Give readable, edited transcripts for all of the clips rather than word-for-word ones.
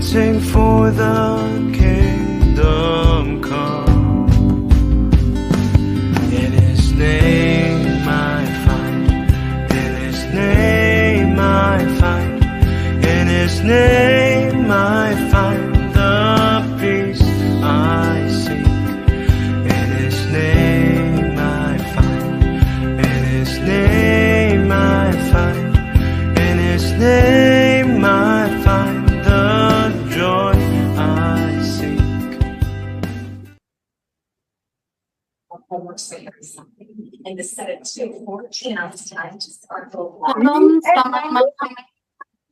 sing for the kingdom come. In His name I find, in His name I find, in His name I find the peace I seek. In His name I find, in His name I find, in His name I find the joy I seek. And the set it to 14 ounce time to start the Shalom, selamat malam.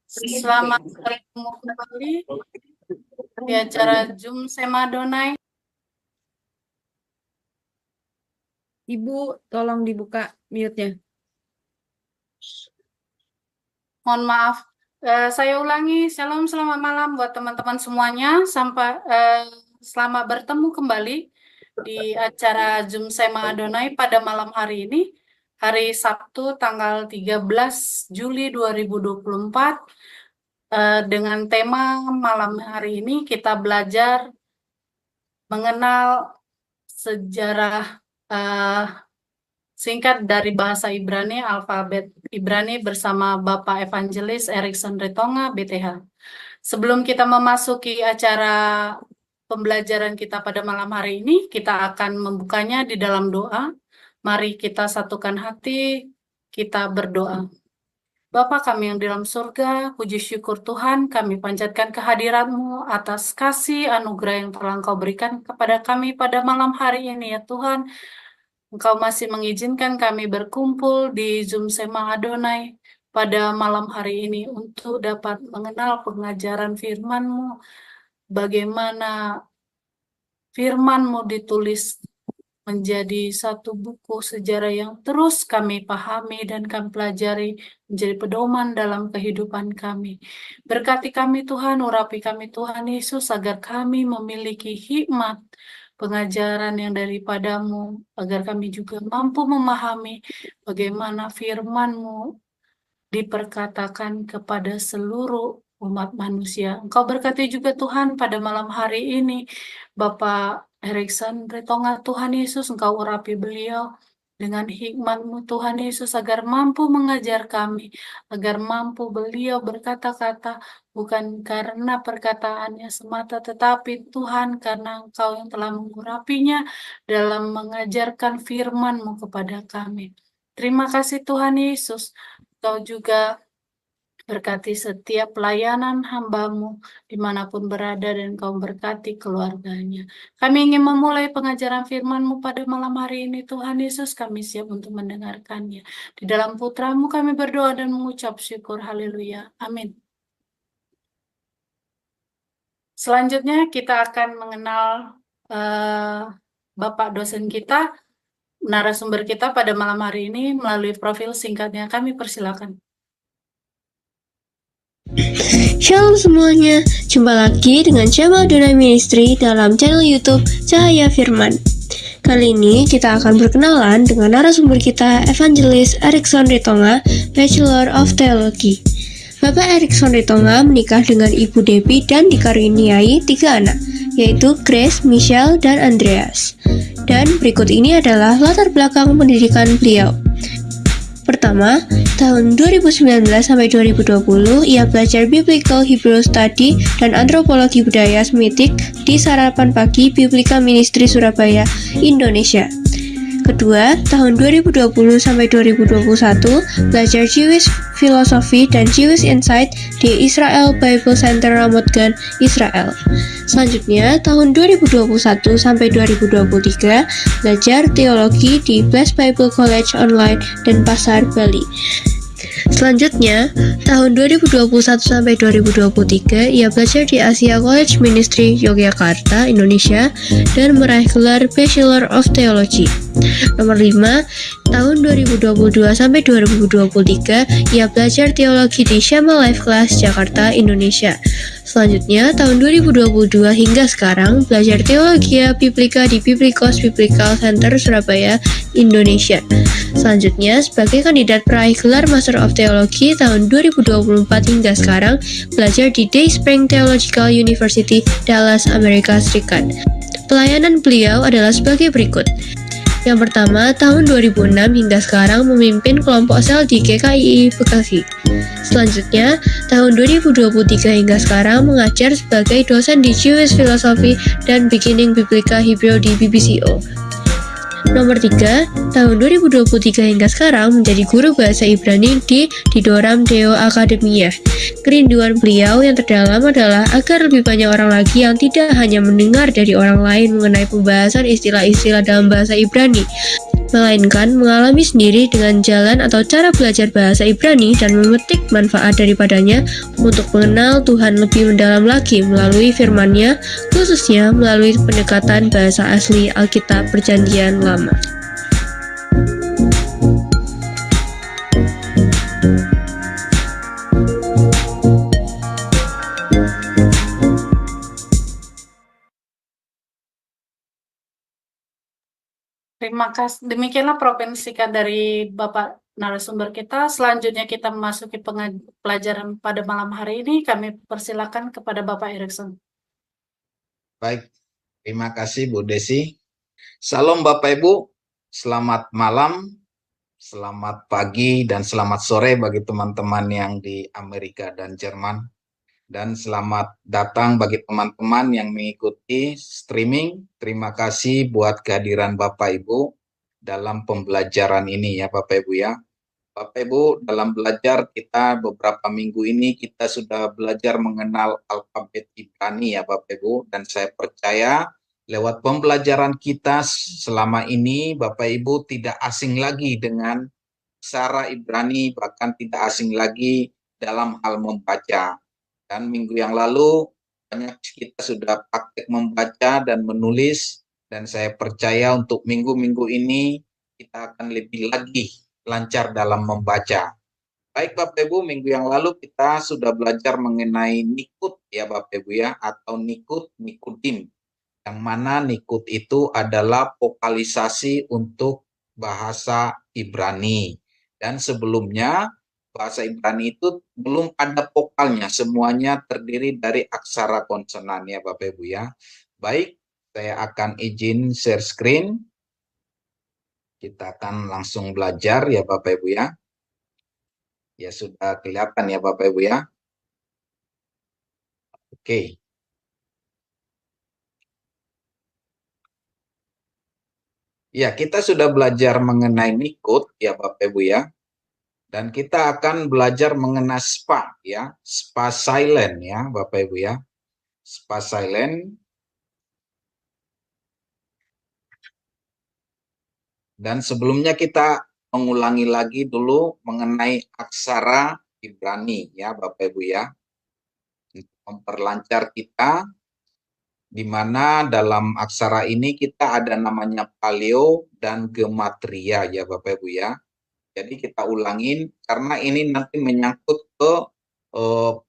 Selamat bertemu kembali di acara Zoom Sema Adonai. Ibu, tolong dibuka mute-nya. Mohon maaf. Saya ulangi, shalom, selamat malam buat teman-teman semuanya. Selamat bertemu kembali di acara Zoom Sema Adonai pada malam hari ini, hari Sabtu tanggal 13 Juli 2024. Dengan tema malam hari ini kita belajar mengenal sejarah singkat dari bahasa Ibrani, alfabet Ibrani bersama Bapak Evangelis Erikson Ritonga, BTH. Sebelum kita memasuki acara pembelajaran kita pada malam hari ini, kita akan membukanya di dalam doa. Mari kita satukan hati, kita berdoa. Bapa kami yang di dalam surga, puji syukur Tuhan, kami panjatkan kehadirat-Mu atas kasih anugerah yang telah Engkau berikan kepada kami pada malam hari ini ya Tuhan. Engkau masih mengizinkan kami berkumpul di Zoom Sema Adonai pada malam hari ini untuk dapat mengenal pengajaran firman-Mu, bagaimana firman-Mu ditulis menjadi satu buku sejarah yang terus kami pahami dan kami pelajari menjadi pedoman dalam kehidupan kami. Berkati kami Tuhan, urapi kami Tuhan Yesus agar kami memiliki hikmat pengajaran yang daripada-Mu, agar kami juga mampu memahami bagaimana firman-Mu diperkatakan kepada seluruh umat manusia. Engkau berkati juga Tuhan pada malam hari ini, Bapak Erikson Ritonga, Tuhan Yesus, Engkau urapi beliau dengan hikmat-Mu Tuhan Yesus agar mampu mengajar kami, agar mampu beliau berkata-kata bukan karena perkataannya semata, tetapi Tuhan karena Engkau yang telah mengurapinya dalam mengajarkan firman-Mu kepada kami. Terima kasih Tuhan Yesus. Engkau juga berkati setiap pelayanan hamba-Mu dimanapun berada dan Kau berkati keluarganya. Kami ingin memulai pengajaran firman-Mu pada malam hari ini Tuhan Yesus, kami siap untuk mendengarkannya. Di dalam Putra-Mu kami berdoa dan mengucap syukur, haleluya, amin. Selanjutnya kita akan mengenal Bapak dosen kita, narasumber kita pada malam hari ini melalui profil singkatnya. Kami persilakan. Shalom semuanya, jumpa lagi dengan Sema Adonai Ministry dalam channel YouTube Cahaya Firman. Kali ini kita akan berkenalan dengan narasumber kita, Evangelis Erikson Ritonga, Bachelor of Theology. Bapak Erikson Ritonga menikah dengan Ibu Debbie dan dikaruniai 3 anak, yaitu Grace, Michelle, dan Andreas. Dan berikut ini adalah latar belakang pendidikan beliau. Pertama, tahun 2019 sampai 2020, ia belajar Biblical Hebrew Study dan Antropologi Budaya Semitik di Sarapan Pagi Biblika Ministry Surabaya, Indonesia. Kedua, tahun 2020 sampai 2021, belajar Jewish Philosophy dan Jewish Insight di Israel Bible Center Ramat Gan, Israel. Selanjutnya, tahun 2021 sampai 2023, belajar teologi di Blessed Bible College Online dan Pasar Bali. Selanjutnya, tahun 2021 sampai 2023, ia belajar di Asia College Ministry Yogyakarta, Indonesia, dan meraih gelar Bachelor of Theology. Nomor 5, tahun 2022 sampai 2023, ia belajar teologi di Shema Life Class Jakarta, Indonesia. Selanjutnya, tahun 2022 hingga sekarang, belajar Teologia Biblika di Biblikos Biblical Center Surabaya, Indonesia. Selanjutnya, sebagai kandidat peraih gelar Master of Theology tahun 2024 hingga sekarang, belajar di Dayspring Theological University, Dallas, Amerika Serikat. Pelayanan beliau adalah sebagai berikut. Yang pertama, tahun 2006 hingga sekarang memimpin kelompok sel di GKII Bekasi. Selanjutnya, tahun 2023 hingga sekarang mengajar sebagai dosen di Jewish Philosophy dan Beginning Biblica Hebrew di BBCO. Nomor 3, tahun 2023 hingga sekarang menjadi guru bahasa Ibrani di Didoram Deo Akademia. Kerinduan beliau yang terdalam adalah agar lebih banyak orang lagi yang tidak hanya mendengar dari orang lain mengenai pembahasan istilah-istilah dalam bahasa Ibrani, melainkan mengalami sendiri dengan jalan atau cara belajar bahasa Ibrani dan memetik manfaat daripadanya untuk mengenal Tuhan lebih mendalam lagi melalui firman-Nya, khususnya melalui pendekatan bahasa asli Alkitab Perjanjian Lama. Terima kasih. Demikianlah profil singkat dari Bapak narasumber kita. Selanjutnya kita memasuki pelajaran pada malam hari ini. Kami persilakan kepada Bapak Erikson. Baik, terima kasih Bu Desi. Salam Bapak Ibu, selamat malam, selamat pagi, dan selamat sore bagi teman-teman yang di Amerika dan Jerman. Dan selamat datang bagi teman-teman yang mengikuti streaming. Terima kasih buat kehadiran Bapak Ibu dalam pembelajaran ini ya Bapak Ibu ya. Bapak Ibu, dalam belajar kita beberapa minggu ini kita sudah belajar mengenal alfabet Ibrani ya Bapak Ibu. Dan saya percaya lewat pembelajaran kita selama ini Bapak Ibu tidak asing lagi dengan aksara Ibrani, bahkan tidak asing lagi dalam hal membaca. Dan minggu yang lalu banyak kita sudah praktek membaca dan menulis, dan saya percaya untuk minggu-minggu ini kita akan lebih lagi lancar dalam membaca. Baik Bapak Ibu, minggu yang lalu kita sudah belajar mengenai nikut ya Bapak Ibu ya, atau nikudim, yang mana nikut itu adalah vokalisasi untuk bahasa Ibrani. Dan sebelumnya bahasa Ibrani itu belum ada vokalnya, semuanya terdiri dari aksara konsonan ya Bapak Ibu ya. Baik, saya akan izin share screen. Kita akan langsung belajar ya Bapak Ibu ya. Ya sudah kelihatan ya Bapak Ibu ya. Oke. Ya, kita sudah belajar mengenai nikut ya Bapak Ibu ya. Dan kita akan belajar mengenai spa ya, spa silent ya Bapak Ibu ya. Spa silent. Dan sebelumnya kita mengulangi lagi dulu mengenai aksara Ibrani ya Bapak Ibu ya. Untuk memperlancar kita, di mana dalam aksara ini kita ada namanya paleo dan gematria ya Bapak Ibu ya. Jadi kita ulangin karena ini nanti menyangkut ke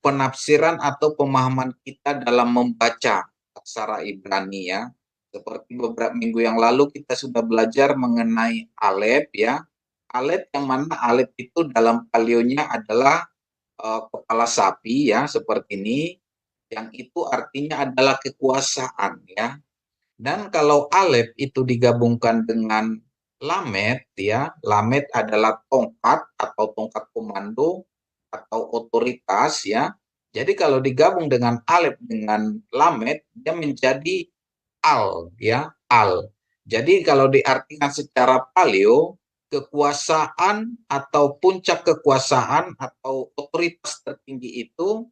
penafsiran atau pemahaman kita dalam membaca aksara Ibrani ya. Seperti beberapa minggu yang lalu kita sudah belajar mengenai alef ya. Alef yang mana alef itu dalam paleonya adalah kepala sapi ya, seperti ini. Yang itu artinya adalah kekuasaan ya. Dan kalau alef itu digabungkan dengan lamet ya, lamet adalah tongkat atau tongkat komando atau otoritas ya. Jadi kalau digabung dengan alef dengan lamet dia menjadi al ya, al. Jadi kalau diartikan secara paleo, kekuasaan atau puncak kekuasaan atau otoritas tertinggi itu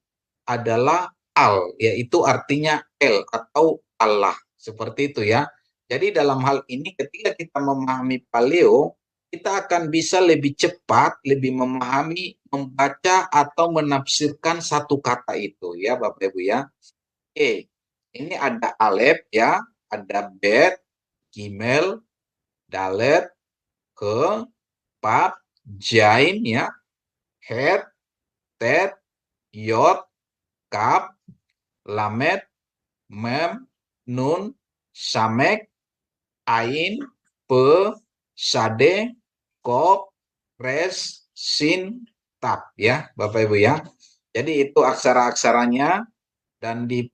adalah al, yaitu artinya el atau Allah. Seperti itu ya. Jadi dalam hal ini ketika kita memahami paleo, kita akan bisa lebih cepat, lebih memahami, membaca atau menafsirkan satu kata itu ya Bapak Ibu ya. Oke, ini ada alef ya, ada bet, gimel, dalet, ke, pap, jaim ya, het, tet, yot, kap, lamet, mem, nun, samek, ain, pe, sade, kop, res, sin, tap ya Bapak Ibu ya. Jadi itu aksara-aksaranya, dan di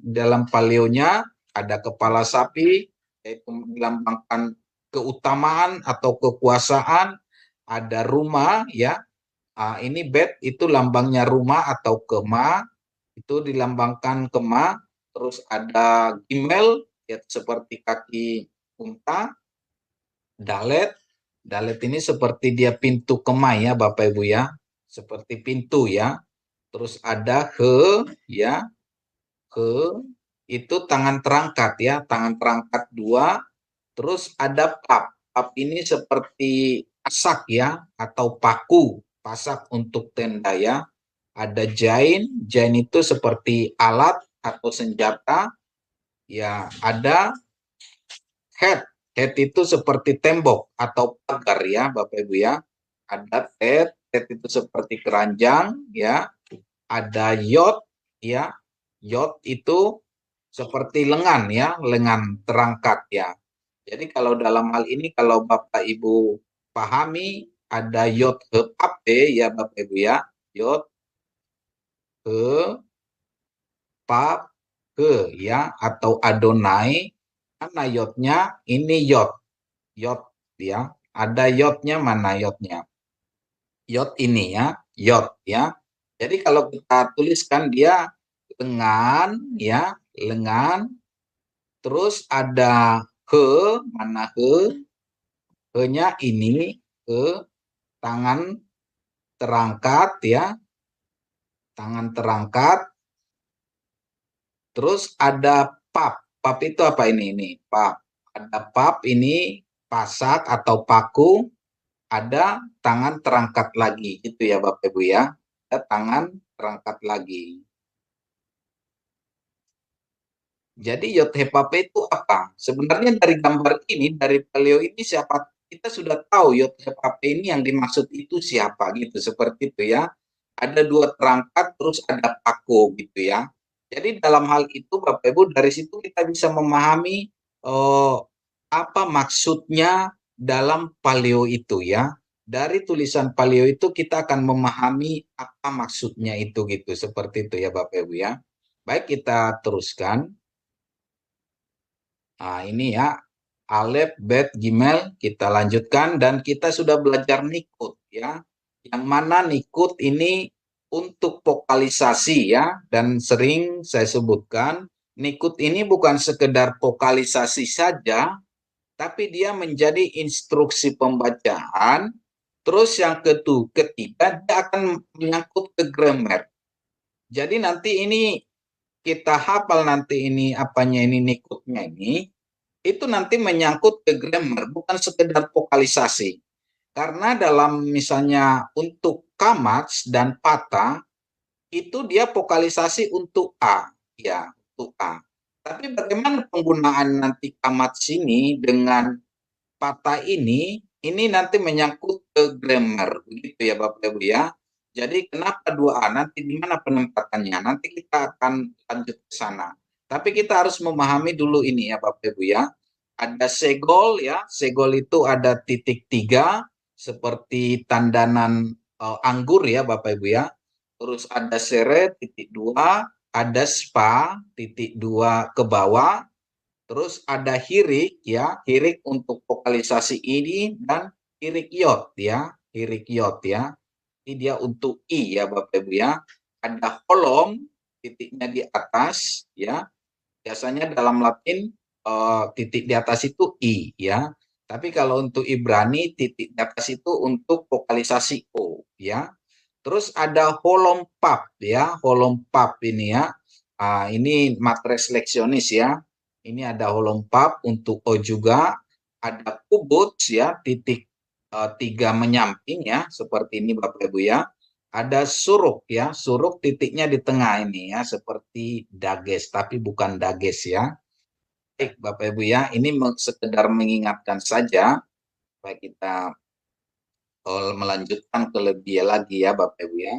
dalam paleonya ada kepala sapi, yaitu melambangkan keutamaan atau kekuasaan, ada rumah ya. Ini bet itu lambangnya rumah atau kema, itu dilambangkan kema. Terus ada gimel ya, seperti kaki unta. Dalet, dalet ini seperti dia pintu kema ya Bapak Ibu ya, seperti pintu ya. Terus ada he ya, he itu tangan terangkat ya, tangan terangkat 2. Terus ada pap, pap ini seperti pasak ya, atau paku, pasak untuk tenda ya. Ada jain, jain itu seperti alat atau senjata ya. Ada head, head itu seperti tembok atau pagar ya Bapak Ibu ya. Ada tet, tet itu seperti keranjang ya. Ada yot ya, yot itu seperti lengan ya, lengan terangkat ya. Jadi kalau dalam hal ini kalau Bapak Ibu pahami, ada yot he pap ya Bapak Ibu ya, yot he pap he ya, atau Adonai. Mana yotnya? Ini yot, yot ya. Ada yotnya, mana yotnya? Yot ini ya, yot ya. Jadi kalau kita tuliskan dia lengan ya, lengan. Terus ada he, mana he? He-nya ini he, tangan terangkat ya, tangan terangkat. Terus ada pap, pap itu apa ini pap. Ada pap ini pasak atau paku, ada tangan terangkat lagi, itu ya Bapak Ibu ya. Ada tangan terangkat lagi. Jadi yot he pap itu apa? Sebenarnya dari gambar ini, dari paleo ini siapa, kita sudah tahu yot he pap ini yang dimaksud itu siapa gitu, seperti itu ya. Ada 2 terangkat, terus ada paku gitu ya. Jadi dalam hal itu Bapak Ibu, dari situ kita bisa memahami apa maksudnya dalam paleo itu ya. Dari tulisan paleo itu kita akan memahami apa maksudnya itu gitu, seperti itu ya Bapak Ibu ya. Baik, kita teruskan. Nah, ini ya, alef, bet, gimel, kita lanjutkan, dan kita sudah belajar nikut ya. Yang mana nikut ini untuk vokalisasi ya, dan sering saya sebutkan, nikut ini bukan sekedar vokalisasi saja, tapi dia menjadi instruksi pembacaan. Terus yang ketiga, dia akan menyangkut ke grammar. Jadi nanti ini kita hafal nanti ini apanya ini nikutnya ini, itu nanti menyangkut ke grammar, bukan sekedar vokalisasi. Karena dalam misalnya untuk kamats dan pata, itu dia vokalisasi untuk A, ya, untuk A. Tapi bagaimana penggunaan nanti kamats ini dengan pata ini nanti menyangkut ke grammar, begitu ya Bapak Ibu ya. Jadi kenapa 2A? Nanti di mana penempatannya? Nanti kita akan lanjut ke sana. Tapi kita harus memahami dulu ini ya Bapak Ibu ya. Ada segol ya, segol itu ada titik 3 seperti tandanan anggur ya Bapak Ibu ya. Terus ada sere titik 2, ada spa titik 2 ke bawah. Terus ada hirik ya, hirik untuk vokalisasi ini, dan hirik yot ya, hirik yot ya. Ini dia untuk i ya Bapak Ibu ya. Ada holom, titiknya di atas ya. Biasanya dalam Latin titik di atas itu i ya. Tapi kalau untuk Ibrani titik di atas itu untuk vokalisasi o ya. Terus ada holom pap ya, holom pap ini ya. Ini matres leksionis ya. Ini ada holom pap untuk o juga. Ada kubut ya, titik 3 menyamping ya, seperti ini Bapak Ibu ya. Ada suruk ya, suruk titiknya di tengah ini ya, seperti dages, tapi bukan dages ya. Baik Bapak Ibu ya, ini sekedar mengingatkan saja supaya kita melanjutkan ke lebih lagi ya Bapak Ibu ya.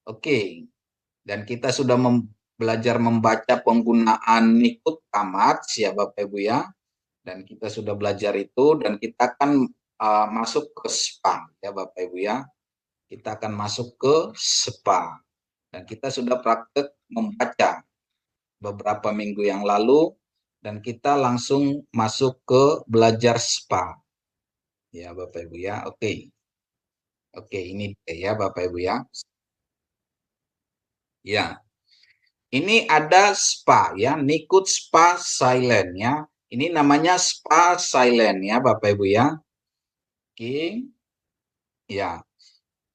Oke, dan kita sudah belajar membaca penggunaan nikut kamats ya Bapak Ibu ya. Dan kita sudah belajar itu dan kita akan masuk ke SPA ya Bapak Ibu ya. Kita akan masuk ke SPA. Dan kita sudah praktek membaca beberapa minggu yang lalu dan kita langsung masuk ke belajar SPA. Ya Bapak Ibu ya. Oke. Oke, ini dia ya Bapak Ibu ya. Ya. Ini ada SPA ya, Nikut SPA Silent ya. Ini namanya SPA Silent ya Bapak Ibu ya. Oke. Ya.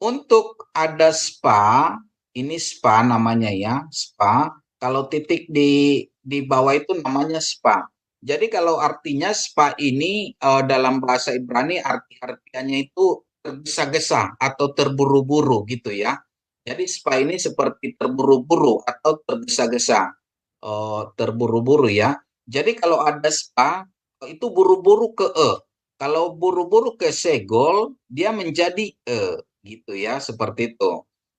Untuk ada SPA, ini SPA namanya ya, SPA. Kalau titik di bawah itu namanya SPA. Jadi kalau artinya SPA ini dalam bahasa Ibrani artinya itu tergesa-gesa atau terburu-buru gitu ya. Jadi SPA ini seperti terburu-buru atau tergesa-gesa, terburu-buru ya. Jadi kalau ada SPA itu buru-buru ke Kalau buru-buru ke segol dia menjadi gitu ya, seperti itu.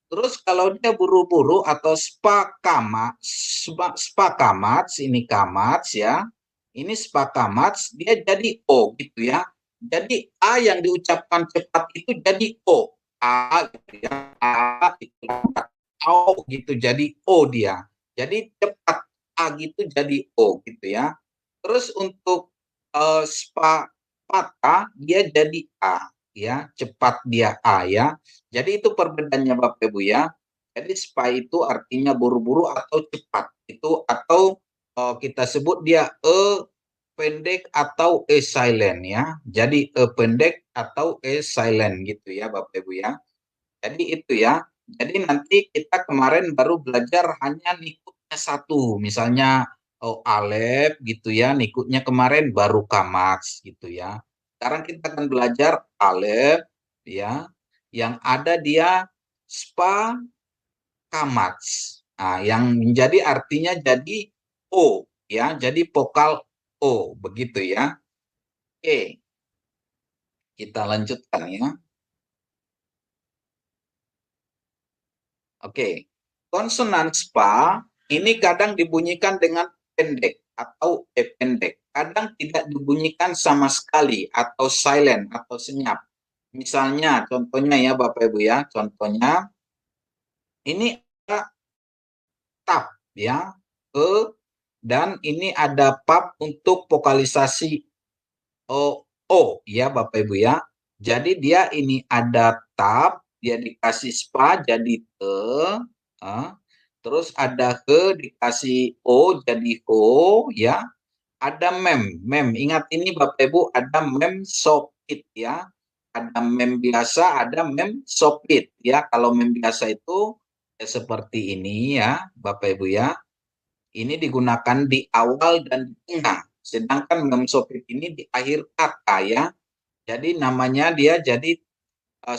Terus kalau dia buru-buru atau SPA kamats, ini kamats ya. Ini SPA kamats dia jadi O gitu ya. Jadi A yang diucapkan cepat itu jadi O. A gitu ya, A gitu, O gitu jadi O dia. Jadi cepat A gitu jadi O gitu ya. Terus untuk SPA patah dia jadi A ya, cepat dia A ya. Jadi itu perbedaannya Bapak Ibu ya. Jadi SPA itu artinya buru-buru atau cepat. Itu atau kita sebut dia pendek atau silent ya. Jadi pendek atau silent gitu ya Bapak Ibu ya. Jadi itu ya. Jadi nanti kita kemarin baru belajar hanya nikutnya satu. Misalnya Alef gitu ya. Nikutnya kemarin baru kamats gitu ya. Sekarang kita akan belajar Alef ya. Yang ada dia SPA kamats. Nah, yang menjadi artinya jadi O ya. Jadi vokal O begitu ya. Oke. Kita lanjutkan ya. Oke. Konsonan SPA ini kadang dibunyikan dengan pendek atau pendek. Kadang tidak dibunyikan sama sekali atau silent atau senyap. Misalnya contohnya ya Bapak Ibu ya, contohnya ini ada tap ya, dan ini ada pap untuk vokalisasi O ya Bapak Ibu ya. Jadi dia ini ada tap, dia dikasih SPA jadi terus ada dikasih O jadi O ya. Ada mem, ingat ini Bapak Ibu ada mem sopit ya. Ada mem biasa, ada mem sopit ya. Kalau mem biasa itu ya seperti ini ya Bapak Ibu ya. Ini digunakan di awal dan di tengah. Sedangkan mem sopit ini di akhir kata ya. Jadi namanya dia jadi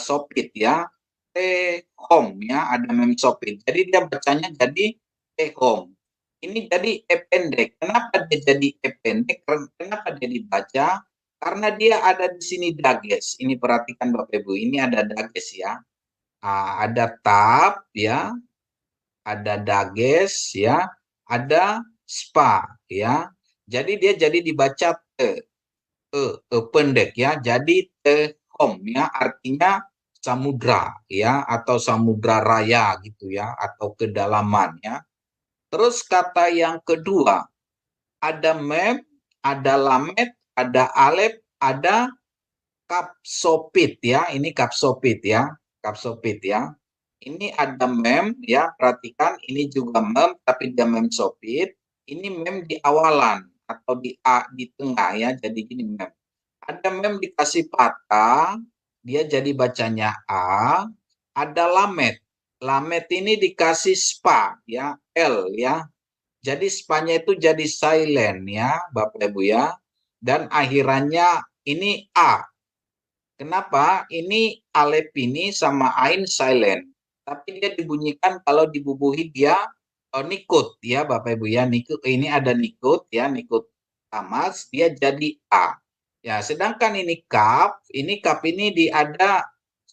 sopit ya. Home ya, ada mem sopit. Jadi dia bacanya jadi home. Ini jadi pendek. Kenapa dia jadi pendek? Kenapa dia dibaca? Karena dia ada di sini dages. Ini perhatikan Bapak Ibu, ini ada dages ya. Ada tap ya, ada dages ya, ada SPA ya. Jadi dia jadi dibaca pendek ya. Jadi home ya, artinya samudra ya atau samudra raya gitu ya atau kedalaman ya. Terus kata yang kedua, ada mem, ada lamet, ada alef, ada kapsopit ya. Ini kapsopit ya, kapsopit ya. Ini ada mem ya, perhatikan ini juga mem tapi dia mem sopit. Ini mem di awalan atau di tengah ya, jadi gini mem. Ada mem dikasih patah, dia jadi bacanya A. Ada lamet. Lamet ini dikasih SPA ya, L ya. Jadi SPA-nya itu jadi silent ya, Bapak Ibu ya. Dan akhirannya ini A. Kenapa? Ini alef ini sama ain silent. Tapi dia dibunyikan kalau dibubuhi dia nikut ya, Bapak Ibu ya. Nikut ini ada nikut ya, nikut kamats dia jadi A. Ya, sedangkan ini kap ini ada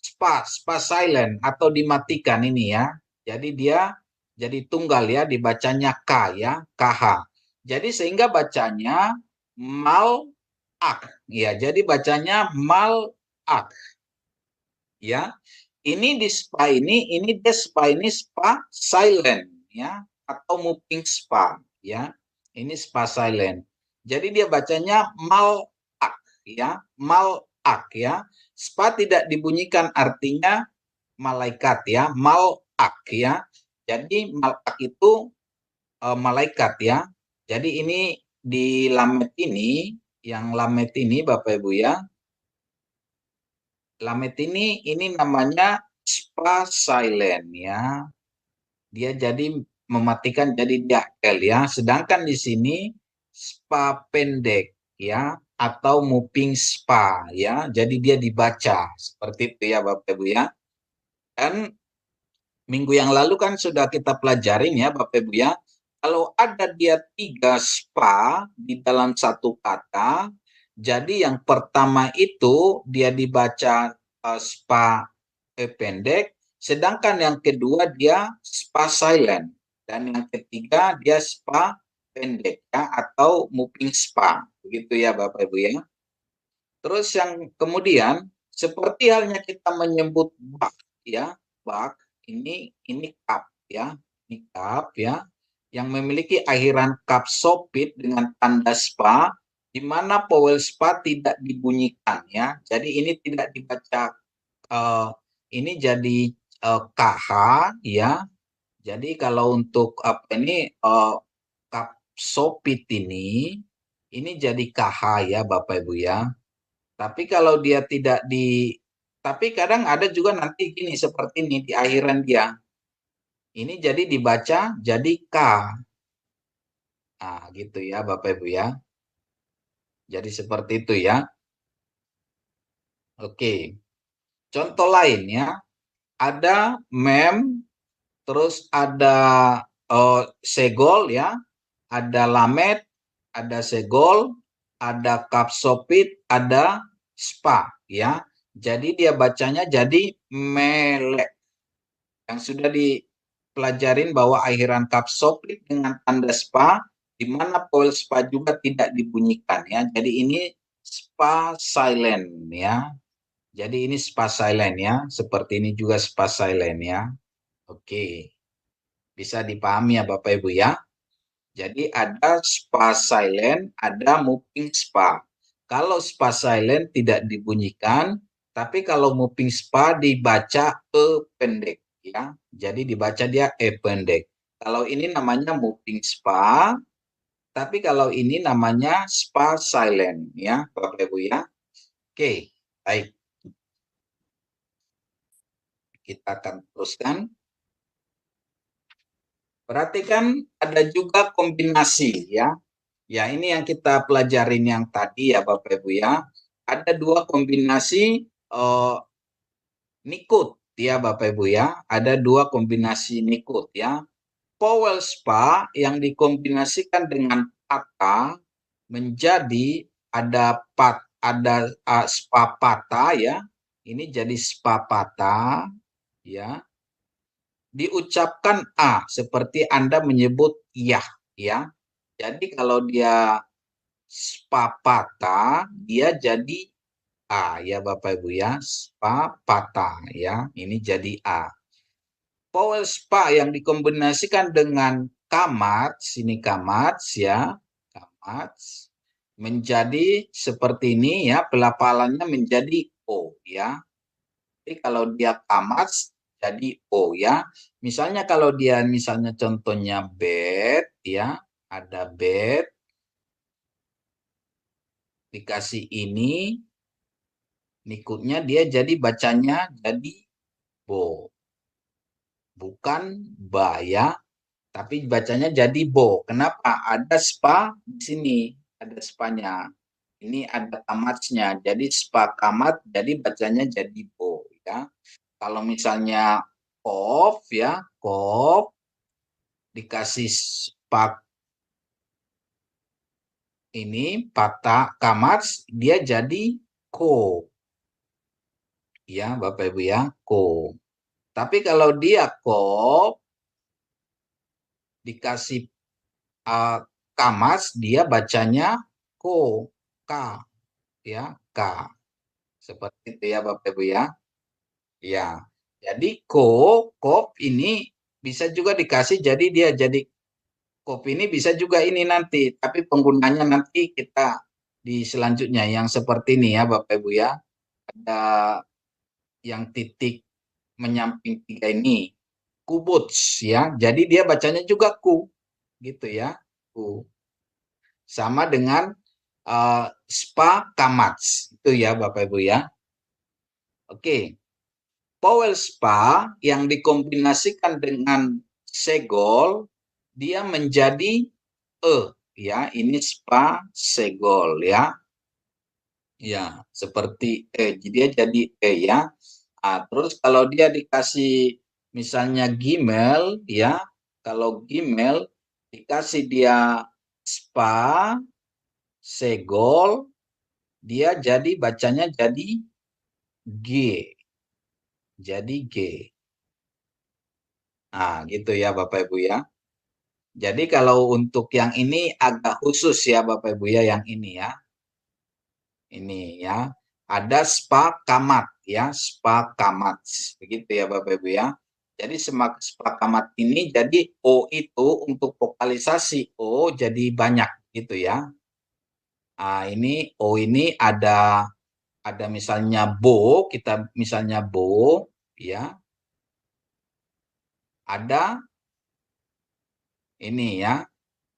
SPA silent atau dimatikan ini ya. Jadi dia jadi tunggal ya, dibacanya K ya, KH. Jadi sehingga bacanya malak ya. Jadi bacanya malak ya. Ini di spa ini dia spa ini spa silent ya, atau moving spa ya. Ini spa silent. Jadi dia bacanya malak ya, malak ya. Spa tidak dibunyikan, artinya malaikat ya, malak ya. Jadi malak itu malaikat ya. Jadi ini di lamet ini, yang lamet ini Bapak Ibu ya. Lamet ini namanya spa silent ya. Dia jadi mematikan, jadi dia L ya. Sedangkan di sini spa pendek ya, atau moving spa ya. Jadi dia dibaca seperti itu ya Bapak Ibu ya. Dan minggu yang lalu kan sudah kita pelajarin ya Bapak Ibu ya. Kalau ada dia 3 spa di dalam satu kata, jadi yang pertama itu dia dibaca spa pendek, sedangkan yang kedua dia spa silent, dan yang ketiga dia spa pendek ya, atau moving spa, begitu ya Bapak Ibu ya. Terus yang kemudian seperti halnya kita menyebut bak ya, bak ini cup ya, ini cup ya, yang memiliki akhiran kap sopit dengan tanda spa, di mana vowel spa tidak dibunyikan ya. Jadi ini tidak dibaca, ini jadi KH ya. Jadi kalau untuk apa ini kap sopit ini jadi KH ya Bapak Ibu ya. Tapi kalau dia tidak tapi kadang ada juga nanti gini seperti ini di akhiran dia. Ini jadi dibaca jadi K. Nah, gitu ya Bapak Ibu ya. Jadi seperti itu ya. Oke. Contoh lain ya. Ada mem, terus ada segol ya. Ada lamet, ada segol, ada kapsopit, ada spa ya. Jadi dia bacanya jadi melek. Yang sudah dipelajarin bahwa akhiran kapsopit dengan tanda spa, di mana vowel spa juga tidak dibunyikan ya. Jadi ini spa silent ya. Jadi ini spa silent ya. Seperti ini juga spa silent ya. Oke. Bisa dipahami ya Bapak Ibu ya. Jadi ada spa silent, ada moving spa. Kalau spa silent tidak dibunyikan, tapi kalau moving spa dibaca pendek ya. Jadi dibaca dia pendek. Kalau ini namanya moving spa, tapi kalau ini namanya spa silent ya, Bapak Ibu ya. Oke, baik. Kita akan teruskan. Perhatikan ada juga kombinasi ya. Ya, ini yang kita pelajarin yang tadi ya Bapak Ibu ya. Ada 2 kombinasi nikut ya Bapak Ibu ya. Ada 2 kombinasi nikut ya. Vowel spa yang dikombinasikan dengan kata menjadi ada spa patah ya. Ini jadi spa patah ya. Diucapkan A seperti Anda menyebut yah ya. Jadi kalau dia spa patah, dia jadi A ya Bapak Ibu ya. Spa patah ya. Ini jadi A. Vowel spa yang dikombinasikan dengan kamar, sini kamar ya. Kamar menjadi seperti ini ya, pelafalannya menjadi O ya. Jadi kalau dia kamar jadi O ya. Misalnya kalau dia contohnya bed ya, ada bed dikasih ini nikutnya dia jadi bacanya jadi bo. Bukan ba ya, tapi bacanya jadi bo. Kenapa? Ada spa di sini, ada spanya. Ini ada kamatnya, jadi spa kamat jadi bacanya jadi bo ya. Kalau misalnya kof ya, kof dikasih spa ini patah kamat, dia jadi ko. Ya, Bapak Ibu ya, ko. Tapi kalau dia kof dikasih kamats, dia bacanya ko, ka, ya, ka. Seperti itu ya Bapak Ibu ya. Ya, jadi kop ini bisa juga dikasih, jadi dia jadi kop ini bisa juga ini nanti, tapi penggunanya nanti kita di selanjutnya yang seperti ini ya Bapak Ibu ya. Ada yang titik menyamping 3 ini, kubuts ya. Jadi dia bacanya juga ku, gitu ya, ku. Sama dengan spa kamats itu ya Bapak Ibu ya. Oke. Vowel spa yang dikombinasikan dengan segol, dia menjadi ya. Ini spa segol ya. Ya, seperti dia jadi ya. Terus kalau dia dikasih misalnya gimel ya, kalau gimel dikasih dia spa segol, dia jadi bacanya jadi G. Jadi G. Gitu ya Bapak Ibu ya. Jadi kalau untuk yang ini agak khusus ya Bapak Ibu ya, yang ini ya. Ini ya. Ada spa kamat ya, spa kamat. Begitu ya Bapak Ibu ya. Jadi spa kamat ini jadi O itu untuk vokalisasi O jadi banyak gitu ya. Ini O ini ada misalnya bo, kita misalnya bo ya. Ada ini ya,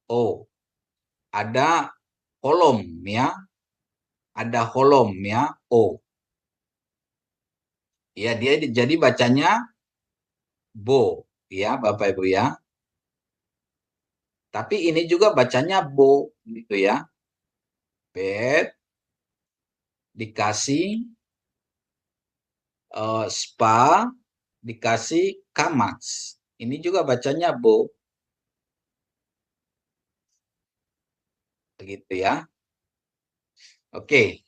O. Ada kolom ya. Ada kolom ya, O. Ya, dia jadi bacanya bo ya Bapak Ibu ya. Tapi ini juga bacanya bo gitu ya. Bet dikasih spa dikasih kamats. Ini juga bacanya bo. Begitu ya. Oke.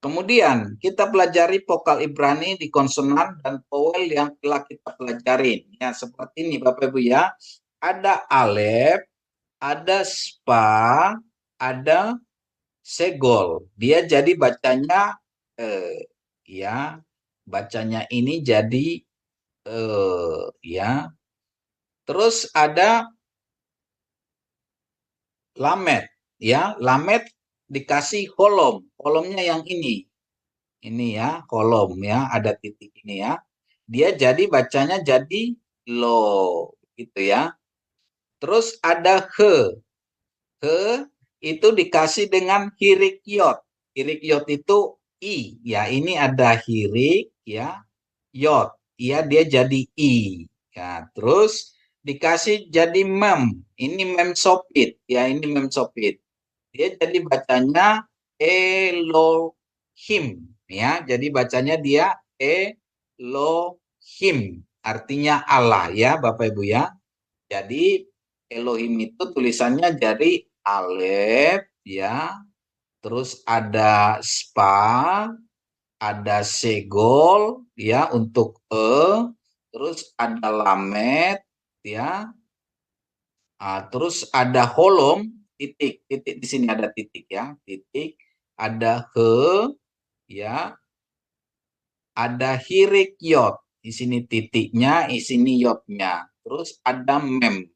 Kemudian kita pelajari vokal Ibrani di konsonan dan vowel yang telah kita pelajari. Ya, seperti ini Bapak Ibu ya. Ada alef, ada spa, ada segol. Dia jadi bacanya ya. Bacanya ini jadi ya. Terus ada lamet ya. Lamet dikasih kolom. Kolomnya yang ini. Ini ya, kolom ya, ada titik ini ya. Dia jadi bacanya jadi lo gitu ya. Terus ada he. He itu dikasih dengan hirik yot. Hirik yot itu i ya. Ini ada hirik ya. Yot. Ya, dia jadi i. Ya, terus dikasih jadi mem. Ini mem sopit ya, ini mem sopit. Dia jadi bacanya Elohim ya. Jadi bacanya dia Elohim. Artinya Allah ya Bapak Ibu ya. Jadi Elohim itu tulisannya jadi alef ya. Terus ada spa, ada segol ya untuk terus ada lamet ya. Terus ada holom, titik di sini ada titik ya, titik, ada he ya, ada hirik yot, di sini titiknya, di sini yotnya, terus ada mem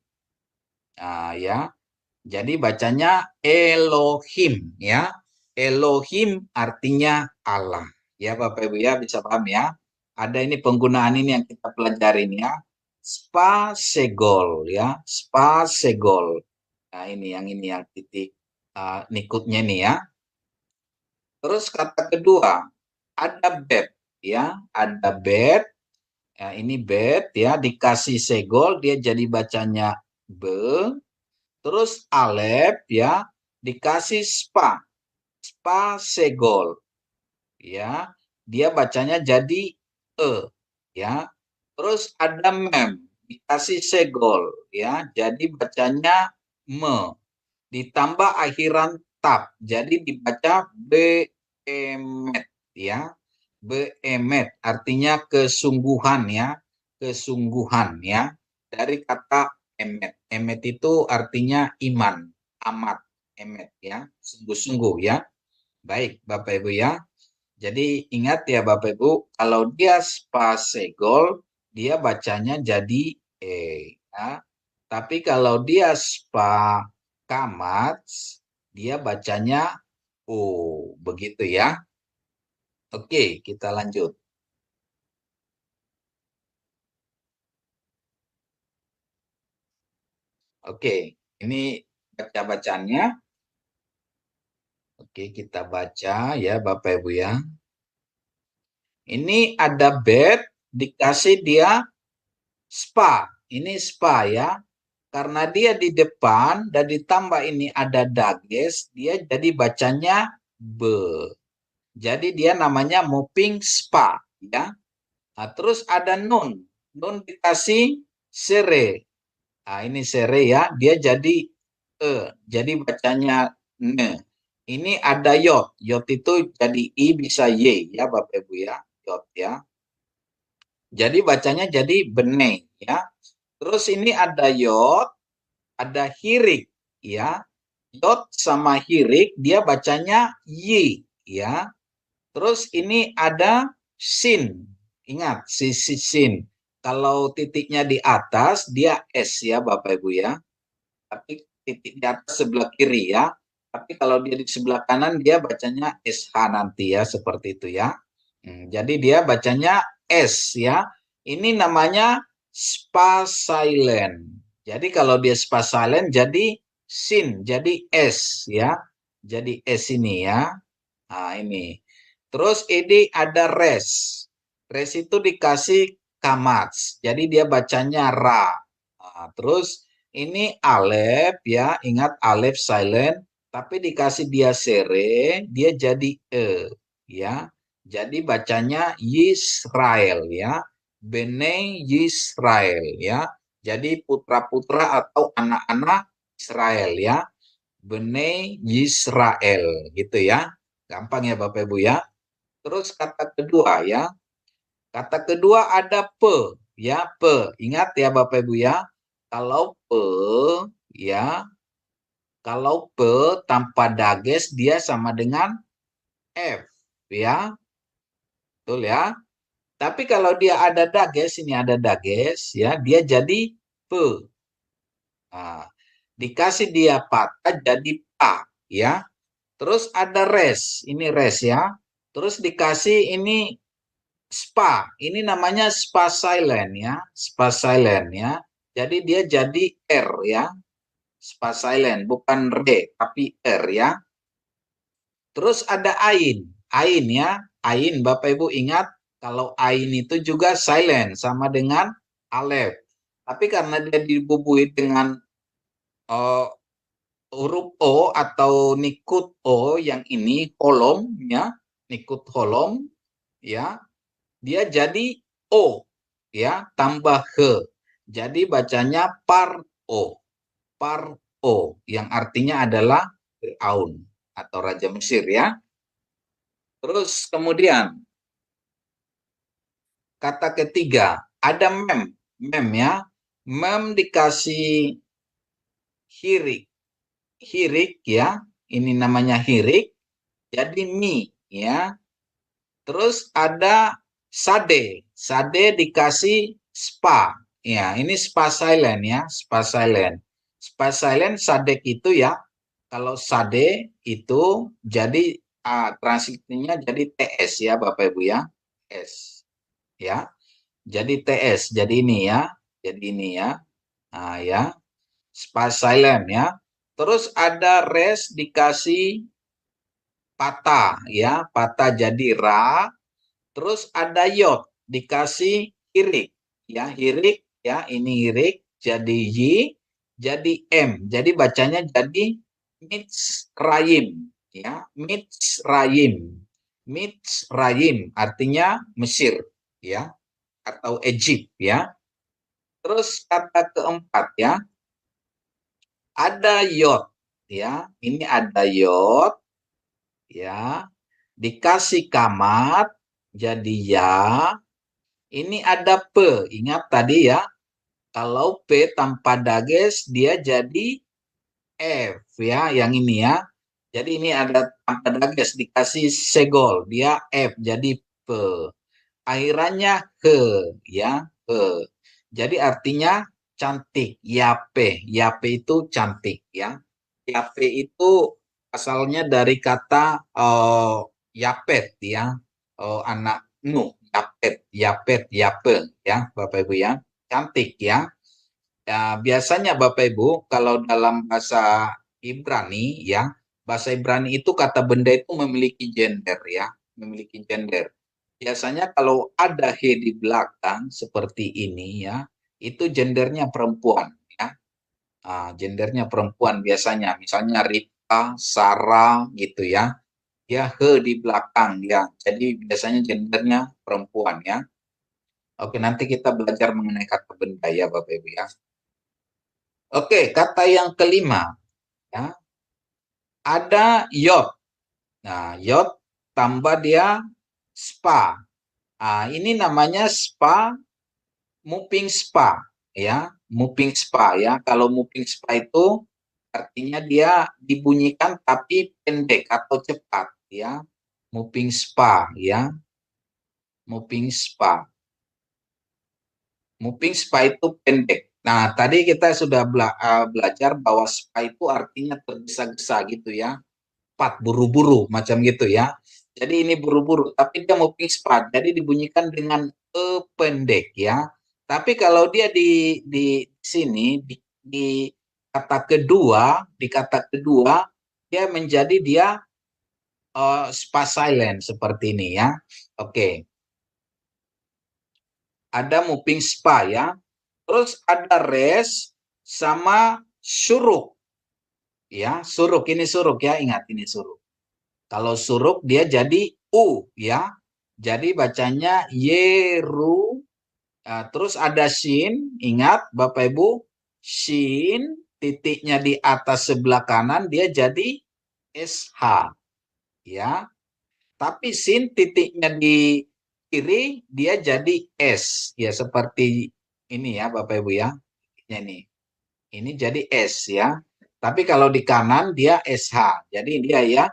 ya. Jadi bacanya Elohim ya. Elohim artinya Allah ya Bapak Ibu ya, bisa paham ya. Ada ini penggunaan ini yang kita pelajarin ya. Spa segol ya, spa segol. Nah, ini yang titik nikutnya nih ya. Terus kata kedua, ada bed ya, ada bed. Ya, ini bed ya, dikasih segol dia jadi bacanya be. Terus alef ya, dikasih spa. Spa segol. Ya, dia bacanya jadi ya. Terus ada mem, dikasih segol ya, jadi bacanya me. Ditambah akhiran tab, jadi dibaca beemet ya. Beemet artinya kesungguhan ya, kesungguhan ya. Dari kata emet. Emet itu artinya iman, amat, emet ya, sungguh-sungguh ya. Baik, Bapak Ibu ya. Jadi ingat ya Bapak Ibu, kalau dia spasegol, dia bacanya jadi ya. Tapi kalau dia spakamats, dia bacanya o, begitu ya. Oke, kita lanjut. Oke, ini baca-bacaannya. Oke, kita baca ya Bapak Ibu ya. Ini ada bed, dikasih dia spa. Ini spa ya. Karena dia di depan dan ditambah ini ada dages, dia jadi bacanya be. Jadi dia namanya mopping spa ya. Nah, terus ada nun. Nun dikasih sere. Nah, ini sere ya. Dia jadi jadi bacanya ne. Ini ada yot. Yot itu jadi i bisa y ya Bapak Ibu ya. Yot ya. Jadi bacanya jadi bene ya. Terus ini ada yot, ada hirik ya. Yot sama hirik dia bacanya yi ya. Terus ini ada sin. Ingat sin. Kalau titiknya di atas dia s ya Bapak Ibu ya. Tapi titik di atas sebelah kiri ya. Tapi kalau dia di sebelah kanan dia bacanya SH nanti ya, seperti itu ya. Jadi dia bacanya S ya. Ini namanya spasilen. Jadi kalau dia spasilen jadi sin, jadi S ya. Jadi S ini ya. Nah ini. Terus ini ada res. Res itu dikasih kamats. Jadi dia bacanya ra. Nah, terus ini alef ya. Ingat alef silent. Tapi dikasih dia sere, dia jadi ya. Jadi bacanya Yisrael ya. Bene Yisrael ya. Jadi putra-putra atau anak-anak Israel ya. Bene Yisrael gitu ya. Gampang ya Bapak Ibu ya. Terus kata kedua ya. Kata kedua ada pe ya, pe. Ingat ya Bapak Ibu ya. Kalau pe ya, kalau pe tanpa dages dia sama dengan f ya. Betul ya. Tapi kalau dia ada dages, ini ada dages ya, dia jadi pe. Nah, dikasih dia patah jadi pa ya. Terus ada res, ini res ya. Terus dikasih ini spa, ini namanya spa silent ya, spa silent ya. Jadi dia jadi r ya. Spa silent, bukan re, tapi r ya. Terus ada ain. Ain ya. Ain, Bapak Ibu ingat, kalau ain itu juga silent, sama dengan alef. Tapi karena dia dibubuhi dengan huruf O atau nikut O yang ini, holom ya. Nikut holom ya. Dia jadi O ya, tambah he. Jadi bacanya par-o. Par-o, yang artinya adalah Fir'aun atau Raja Mesir ya. Terus kemudian kata ketiga ada mem. Mem ya. Mem dikasih hirik. Hirik ya. Ini namanya hirik. Jadi mi ya. Terus ada sade. Sade dikasih spa. Ya, ini spa silent ya. Spa silent. Spa silent sadek itu ya. Kalau sade itu jadi transisinya jadi TS ya Bapak Ibu ya. S. Ya. Jadi TS. Jadi ini ya. Jadi ini ya. Nah ya. Spa silent ya. Terus ada res dikasih patah ya. Patah jadi ra. Terus ada yot dikasih hirik ya. Hirik ya. Ini hirik jadi y. Jadi M, jadi bacanya jadi Mitzrayim, ya, Mitzrayim, Mitzrayim artinya Mesir, ya, atau Egypt, ya. Terus kata keempat, ya, ada yod, ya, ini ada yod, ya, dikasih kamat, jadi ya, ini ada pe, ingat tadi ya. Kalau P tanpa dages dia jadi F ya, yang ini ya. Jadi ini ada tanpa dages dikasih segol, dia F jadi P. Akhirannya ke ya, ke. Jadi artinya cantik, yape. Yape itu cantik ya. Yape itu asalnya dari kata yapet ya. Anak nu, yapet, yapet, yape ya, Bapak Ibu ya. Cantik ya. Ya, biasanya Bapak Ibu kalau dalam bahasa Ibrani ya, bahasa Ibrani itu kata benda itu memiliki gender ya, memiliki gender. Biasanya kalau ada he di belakang seperti ini ya, itu gendernya perempuan ya. Gendernya perempuan biasanya, misalnya Rita, Sarah gitu ya. Ya he di belakang ya. Jadi biasanya gendernya perempuan ya. Oke, nanti kita belajar mengenai kata benda ya Bapak Ibu ya. Oke, kata yang kelima ya. Ada yacht. Nah, yacht tambah dia spa. Ini namanya spa, moving spa ya, moving spa ya. Kalau moving spa itu artinya dia dibunyikan tapi pendek atau cepat ya. Moving spa ya. Moving spa. Moving spa itu pendek. Nah, tadi kita sudah belajar bahwa spa itu artinya tergesa-gesa gitu ya. Cepat, buru-buru macam gitu ya. Jadi ini buru-buru, tapi dia moving spa, jadi dibunyikan dengan pendek ya. Tapi kalau dia di sini di kata kedua, dia menjadi dia spa silent seperti ini ya. Oke. Ada moving spa ya. Terus ada rest sama suruk. Ya, suruk ini suruk ya, ingat ini suruk. Kalau suruk dia jadi U ya. Jadi bacanya yeru. Terus ada shin, ingat Bapak Ibu, shin titiknya di atas sebelah kanan dia jadi SH ya. Tapi shin titiknya di kiri dia jadi S ya, seperti ini ya Bapak Ibu ya. Ini jadi S ya. Tapi kalau di kanan dia SH. Jadi dia ya,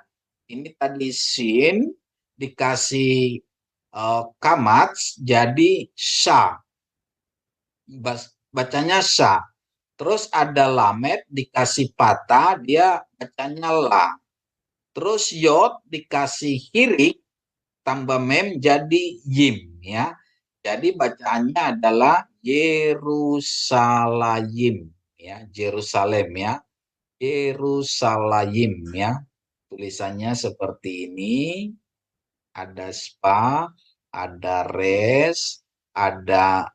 ini tadi sin dikasih kamats jadi sha. Bacanya sha. Terus ada lamet dikasih patah, dia bacanya la. Terus yod dikasih hirik tambah mem jadi yim ya. Jadi bacaannya adalah Yerusalem ya, Jerusalem ya. Yerusalem ya. Tulisannya seperti ini. Ada spa, ada res, ada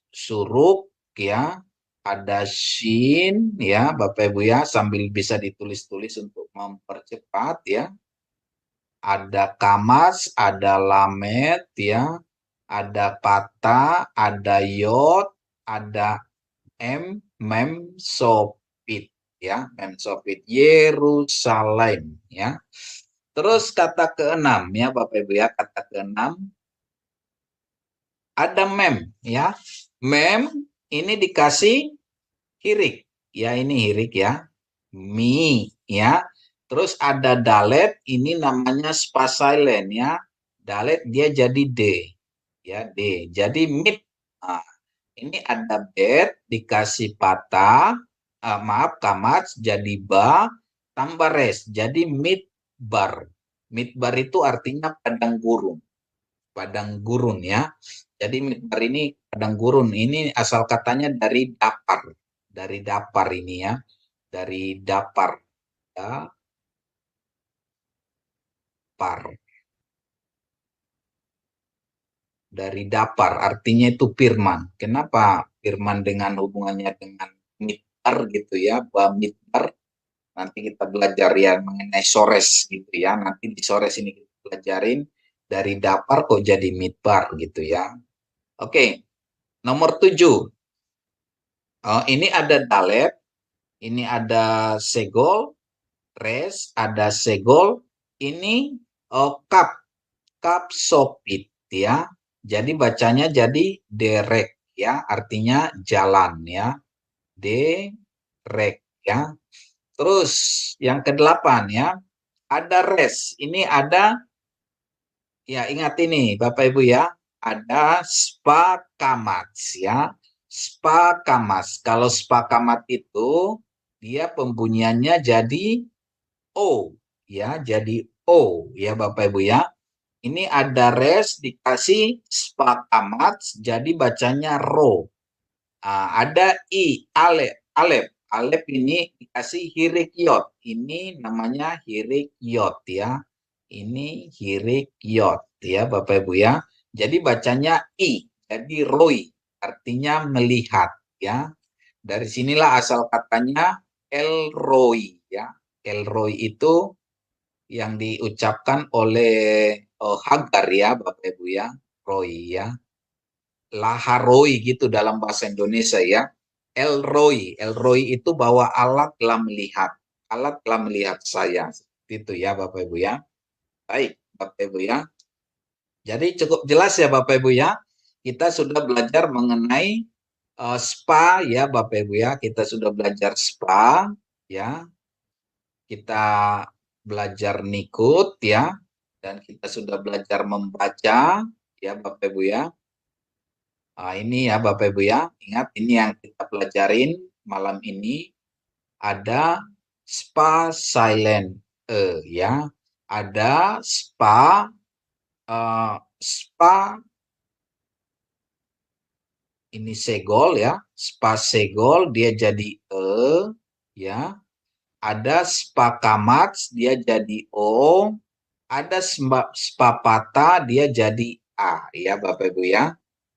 suruk ya, ada shin ya, Bapak Ibu ya, sambil bisa ditulis-tulis untuk mempercepat ya. Ada kamas, ada lamet ya, ada pata, ada yod, ada mem sopit ya, mem sopit Yerusalem ya. Terus kata keenam ya Bapak Ibu ya, kata keenam ada mem ya. Mem ini dikasih hirik ya, ini hirik ya. Mi ya. Terus ada dalet, ini namanya spa silent ya. Dalet dia jadi D ya, D. Jadi mid. Ini ada bed dikasih patah, kamat jadi ba tambah res jadi midbar. Midbar itu artinya padang gurun. Padang gurun ya. Jadi midbar ini padang gurun. Ini asal katanya dari dapar. Dari dapar ini ya. Dari dapar. Ya. Par. Dari dapar artinya itu firman. Kenapa firman dengan hubungannya dengan midbar gitu ya, midbar. Nanti kita belajar ya mengenai sores gitu ya. Nanti di sores ini kita pelajarin dari dapar kok jadi midbar gitu ya. Oke. Nomor 7. Ini ada dalet, ini ada segol, res, ada segol, ini kap sopit ya. Jadi bacanya jadi derek ya, artinya jalan ya. Derek ya. Terus yang ke-8 ya, ada res. Ini ada, ya ingat ini Bapak Ibu ya, ada spakamat ya. Spakamat. Kalau spakamat itu dia pembunyiannya jadi O ya, jadi O ya Bapak Ibu ya. Ini ada res dikasih spakamat jadi bacanya ro. Ada I, alep. Alep ini dikasih hirikyot. Ini namanya hirikyot ya. Ini hirikyot ya Bapak Ibu ya. Jadi bacanya I. Jadi roi. Artinya melihat ya. Dari sinilah asal katanya Elroy ya. Elroy itu yang diucapkan oleh Hagar ya Bapak Ibu ya. Roy ya. Laharoi gitu dalam bahasa Indonesia ya. Elroy itu bahwa Allah telah melihat. Allah telah melihat saya. Itu ya Bapak Ibu ya. Baik Bapak Ibu ya. Jadi cukup jelas ya Bapak Ibu ya. Kita sudah belajar mengenai spa ya Bapak Ibu ya. Kita sudah belajar spa ya. Kita belajar nikut ya. Dan kita sudah belajar membaca ya Bapak Ibu ya. Ini ya Bapak Ibu ya, ingat ini yang kita pelajarin malam ini ada spa silent ya, ada spa ini segol ya, spa segol dia jadi ya, ada spa kamats dia jadi o, ada spa patah dia jadi a ya Bapak Ibu ya.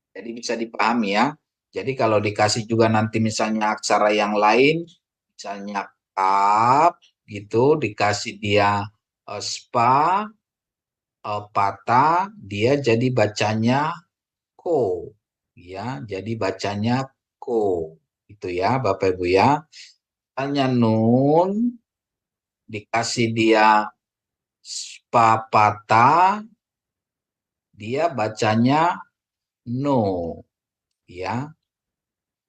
Jadi bisa dipahami ya. Jadi kalau dikasih juga nanti misalnya aksara yang lain, misalnya kap gitu, dikasih dia spa, patah, dia jadi bacanya ko. Ya, jadi bacanya ko. Itu ya Bapak Ibu ya. Misalnya nun, dikasih dia spa patah, dia bacanya no. Ya.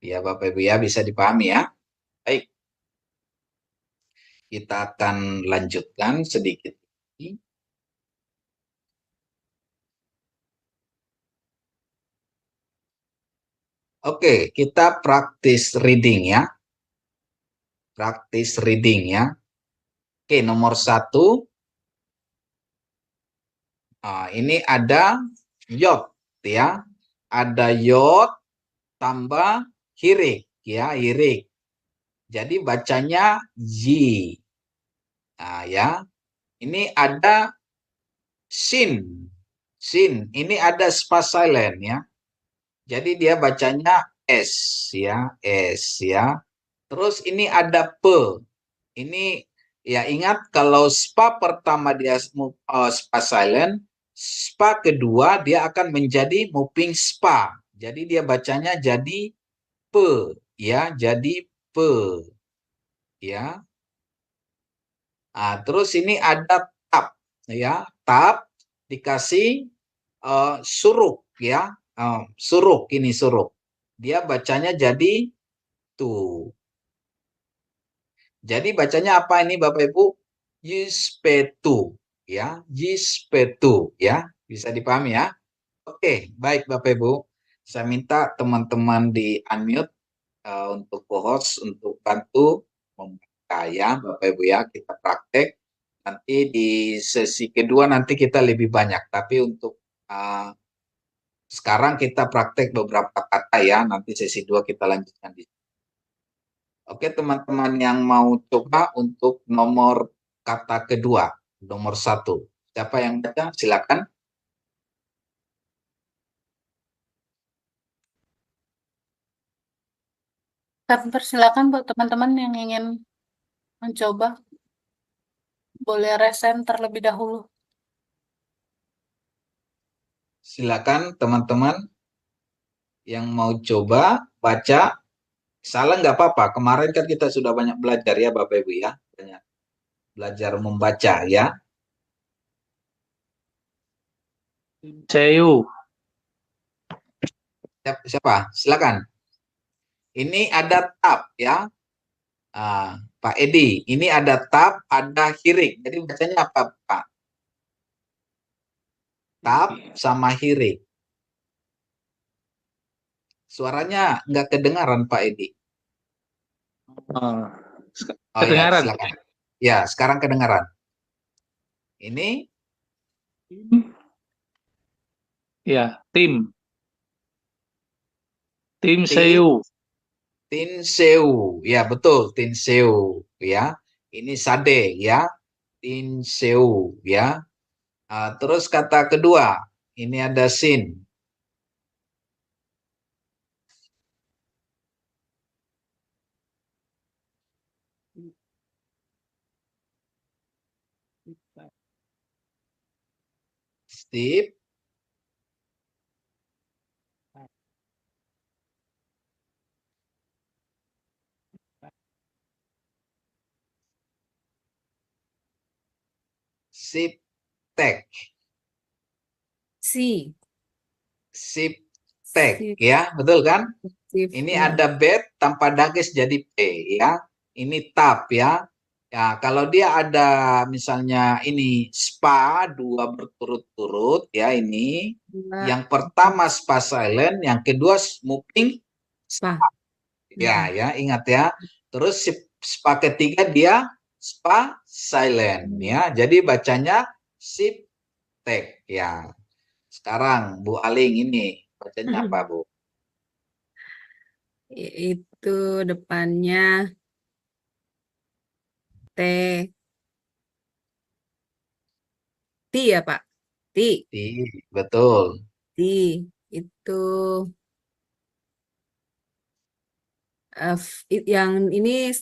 Ya Bapak Ibu ya, bisa dipahami ya. Baik. Kita akan lanjutkan sedikit lagi. Oke, kita praktis reading ya. Praktis reading ya. Oke, nomor 1. Ini ada yot ya. Ada yot tambah hirik ya, hirik. Jadi bacanya yi. Nah ya. Ini ada sin. Sin. Ini ada spa silent ya. Jadi dia bacanya S ya, S ya. Terus ini ada P. Ini ya ingat kalau spa pertama dia spa silent, spa kedua dia akan menjadi moving spa. Jadi dia bacanya jadi P ya, jadi P ya. Terus ini ada tap ya, tap dikasih suruk ya. Suruk, ini suruk. Dia bacanya jadi tuh. Jadi bacanya apa ini Bapak Ibu? Yispetu ya, yispetu ya. Bisa dipahami ya? Oke, baik Bapak Ibu. Saya minta teman-teman di unmute untuk co-host untuk bantu membuka ya Bapak Ibu ya. Kita praktek. Nanti di sesi kedua nanti kita lebih banyak, tapi untuk sekarang kita praktek beberapa kata ya, nanti sesi 2 kita lanjutkan di sini. Oke teman-teman yang mau coba untuk nomor kata kedua, nomor 1. Siapa yang baca? Silakan. Kami persilakan buat teman-teman yang ingin mencoba, boleh resen terlebih dahulu. Silakan teman-teman yang mau coba baca. Salah nggak apa-apa. Kemarin kan kita sudah banyak belajar ya Bapak Ibu ya. Banyak belajar membaca ya. Seyu. Siapa? Silakan. Ini ada tap ya. Pak Edi, ini ada tap, ada hirik. Jadi bacanya apa, Pak? Tap sama hirik. Suaranya nggak kedengaran, Pak Edi. Oh, Oh ya, kedengaran. silakan. Ya, sekarang kedengaran. Ini Ya, tim Tim. seu. Tin seu. Ya, betul, tin seu ya. Ini sade ya. Tin seu ya. Terus kata kedua, ini ada sin. Sip. Sip tek. Si. Sip tek Sip. ya, betul kan? Sip. Ini Ya. ada bet tanpa dages jadi P ya. Ini tap ya. Ya, kalau dia ada misalnya ini spa 2 berturut-turut ya ini. Dua. Yang pertama spa silent, yang kedua moving Spa. ya ya, ingat ya. Terus spa ketiga dia spa silent ya. Jadi bacanya sip tek ya. Sekarang Bu Aling ini bacanya apa, Bu? Itu depannya T. Ti ya, Pak? Ti. Betul. Ti. Itu yang ini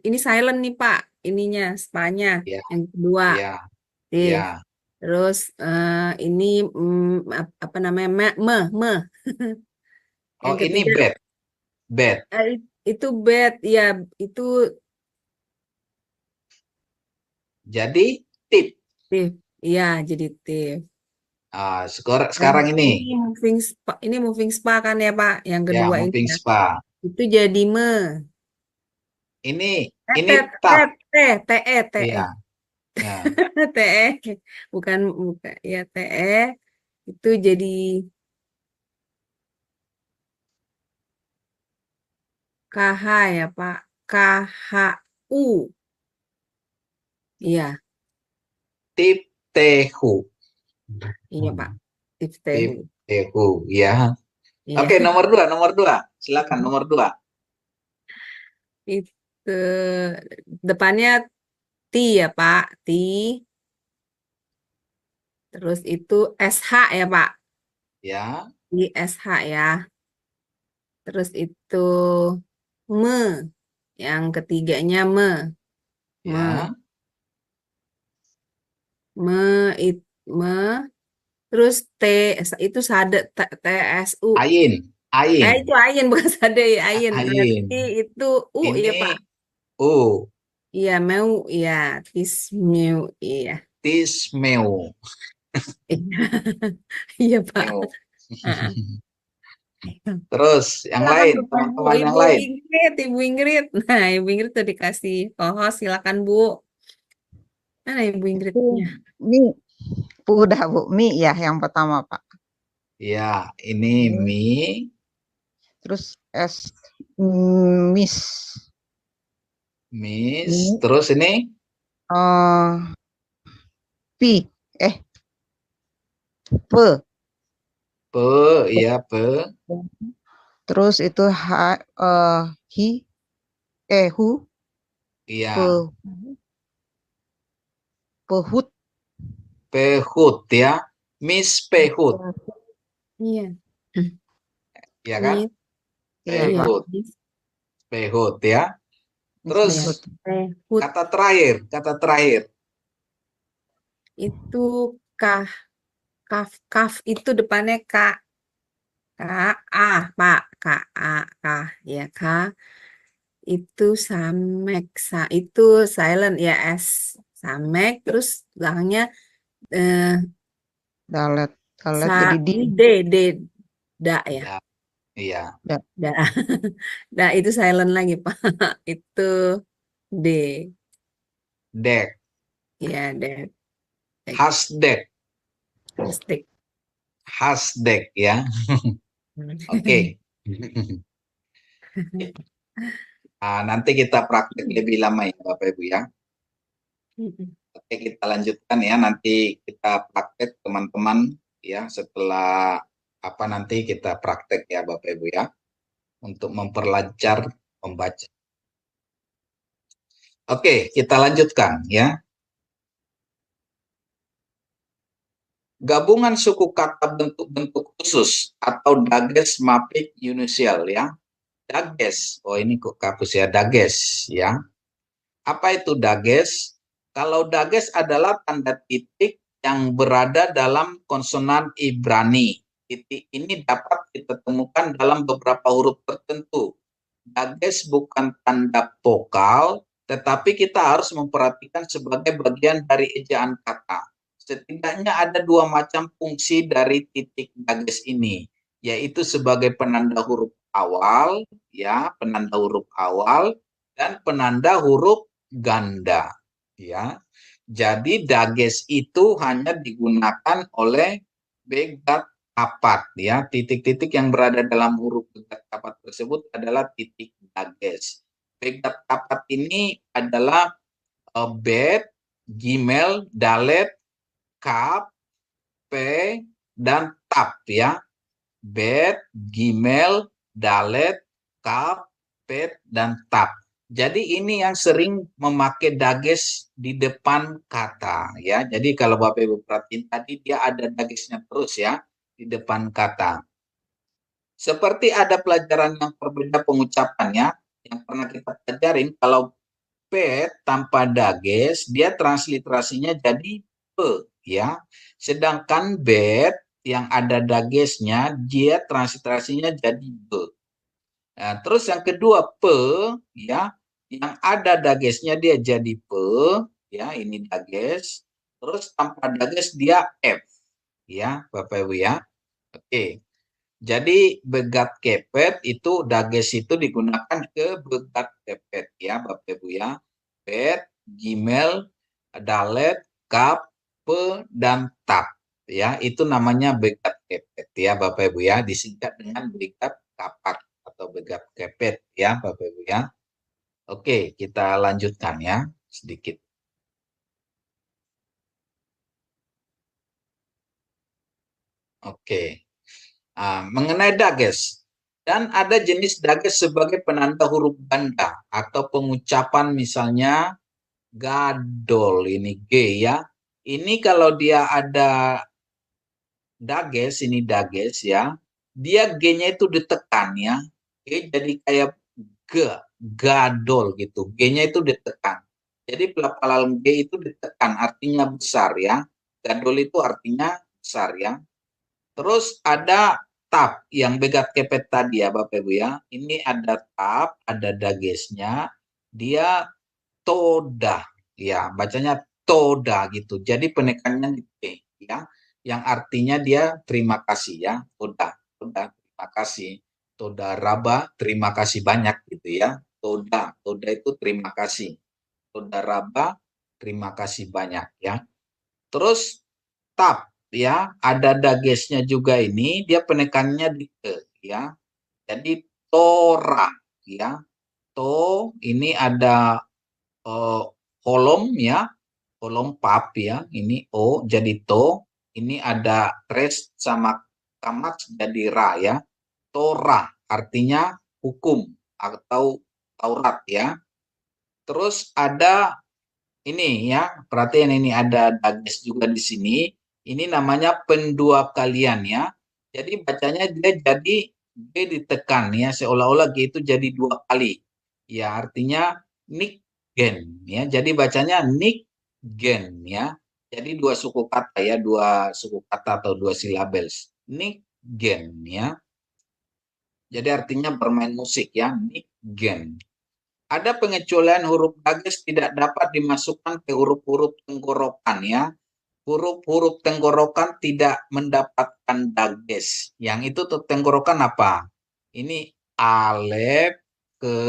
ini silent nih, Pak. Ininya, spanya. Ya. Yang kedua. Ya. T. Ya. Terus ini apa namanya? Me. Yang Oh, ini ketiga, bed. Bed. itu bed. Ya, itu Jadi tip. tip. Iya, jadi tip. Sekarang ini. Ini moving spa kan ya, Pak? Yang Ya, kedua ini moving ya. spa. Itu jadi Ini tap. Te. Iya. Ya. Te. Bukan ya te. Itu jadi KH ya, Pak. KHU. Iya, Tip tehu. iya, Pak. Tip Tip tehu. tehu, ya. Iya. Oke, nomor 2. Silakan nomor 2. Itu depannya T ya, Pak. T. Terus itu SH ya, Pak. Ya. Di SH ya. Terus itu me. Yang ketiganya me. Ya. Me. Terus T itu sade TSU. Ain. Itu ayin bukan sade ya, ayin. Ain. Berarti itu U ya, Pak. U. Iya, mau ya, tismeu iya. Tismeu. Iya, Pak. Meu. Heeh. Terus yang Silakan lain, Bu, teman-teman yang Ibu lain. Ibu Ingrid. Nah, Ibu Ingrid tuh dikasih silakan Bu. Mana Ibu Ingridnya? Mi. Udah Bu, mi ya yang pertama Pak. Ya, ini mi. Terus miss. Miss. Terus ini? Pi. Pe. Pe, ya pe. Terus itu hi. Hu. Iya. Pehut. Pehut ya. Miss Pehut. Iya. Ya kan? Iya, Pehut. Pehut ya. Terus kata terakhir. Itu kaf itu depannya K. Pak. K ya, K. Itu samek, itu silent ya, S. Samek, terus belakangnya Dalet jadi D. Da ya. Ya, iya. Da. Da itu silent lagi, Pak. Itu D. Dek, Ya, dek. hasdek, Hashtag. hasdek ya. Oke. Nah, nanti kita praktek lebih lama ya Bapak Ibu ya. Oke, kita lanjutkan ya. Nanti kita praktek teman-teman ya, setelah apa nanti kita praktek ya Bapak Ibu ya, untuk memperlancar membaca. Oke, kita lanjutkan ya. Gabungan suku kata bentuk-bentuk khusus atau dages mapik inisial ya. Dages, oh ini kok kapus ya, dages ya. Apa itu dages? Kalau dages adalah tanda titik yang berada dalam konsonan Ibrani. Titik ini dapat kita temukan dalam beberapa huruf tertentu. Dages bukan tanda vokal, tetapi kita harus memperhatikan sebagai bagian dari ejaan kata. Setidaknya ada dua macam fungsi dari titik dages ini, yaitu sebagai penanda huruf awal, ya, penanda huruf awal, dan penanda huruf ganda, ya. Jadi dages itu hanya digunakan oleh begat kapat, ya. Titik-titik yang berada dalam huruf begat kapat tersebut adalah titik dages. Begat kapat ini adalah bet, gimel, dalet, kap, pe, dan tap ya. Bet, gimel, dalet, kap, pet, dan tap. Jadi ini yang sering memakai dages di depan kata ya. Jadi kalau Bapak Ibu perhatiin tadi dia ada dagesnya terus ya di depan kata. Seperti ada pelajaran yang berbeda pengucapannya yang pernah kita pelajarin, kalau pet tanpa dages dia transliterasinya jadi pe ya. Sedangkan bet yang ada dagesnya dia transliterasinya jadi be. Nah, terus yang kedua pe ya, yang ada dagesnya dia jadi pe ya, ini dages. Terus tanpa dages dia f ya, Bapak Ibu ya. Oke. Jadi begat kepet itu dages itu digunakan ke begat kepet ya Bapak Ibu ya. Bet, gimel, dalet, kap, pe, dan tap ya, itu namanya begat kepet ya Bapak Ibu ya, disingkat dengan begat kapat atau begat kepet ya Bapak Ibu ya. Oke, kita lanjutkan ya sedikit. Oke. Mengenai dages, dan ada jenis dages sebagai penanda huruf ganda atau pengucapan misalnya gadol, ini G ya. Ini kalau dia ada dages, ini dages ya, dia G-nya itu ditekan ya. G jadi kayak G, gadol gitu. G-nya itu ditekan. Jadi pelafalan G itu ditekan, artinya besar ya. Gadol itu artinya besar ya. Terus ada tap yang begat kepet tadi ya Bapak Ibu ya. Ini ada tap, ada dagesnya. Dia toda ya, bacanya toda gitu. Jadi penekannya di T ya. Yang artinya dia terima kasih ya. Toda, terima kasih. Toda raba, terima kasih banyak gitu ya. Toda itu terima kasih. Toda raba, terima kasih banyak ya. Terus tap ya, ada dagesnya juga ini, dia penekannya di E ya. Jadi tora ya. To ini ada kolom ya, kolom pap ya, ini O jadi to, ini ada tres sama kamat jadi ra ya. Tora artinya hukum atau Taurat ya. Terus ada ini ya, perhatian ini ada dages juga di sini. Ini namanya pendua kalian ya. Jadi bacanya dia jadi G ditekan ya, seolah-olah G itu jadi dua kali. Ya, artinya nikgen ya. Jadi bacanya nikgen ya. Jadi dua suku kata ya, dua suku kata atau dua silabels. Nikgen ya. Jadi artinya bermain musik ya, nikgen. Ada pengecualian huruf dages tidak dapat dimasukkan ke huruf-huruf tenggorokan ya. huruf-huruf tenggorokan tidak mendapatkan dages. Yang itu tuh tenggorokan apa? Ini alef, ke,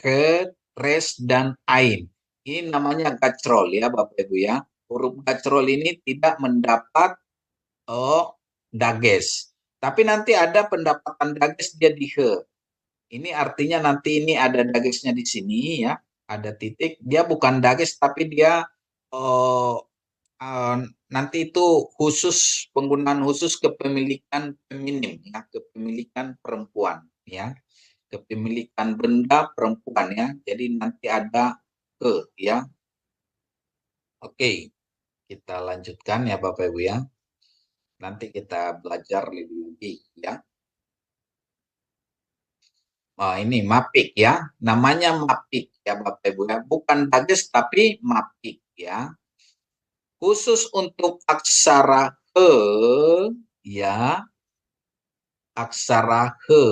he, res, dan ain. Ini namanya gacrol ya Bapak Ibu ya. Huruf gacrol ini tidak mendapat dages. Tapi nanti ada pendapatan dages dia di he. Ini artinya nanti ini ada dagesnya di sini ya. Ada titik. Dia bukan dages tapi dia nanti itu khusus penggunaan khusus kepemilikan feminim ya, kepemilikan perempuan ya, kepemilikan benda perempuan ya. Jadi nanti ada ke ya. Oke, kita lanjutkan ya Bapak Ibu ya. Nanti kita belajar lebih ya. Ini mapik ya, namanya mapik ya Bapak Ibu ya, bukan dages tapi mapik ya. Khusus untuk aksara he ya, aksara he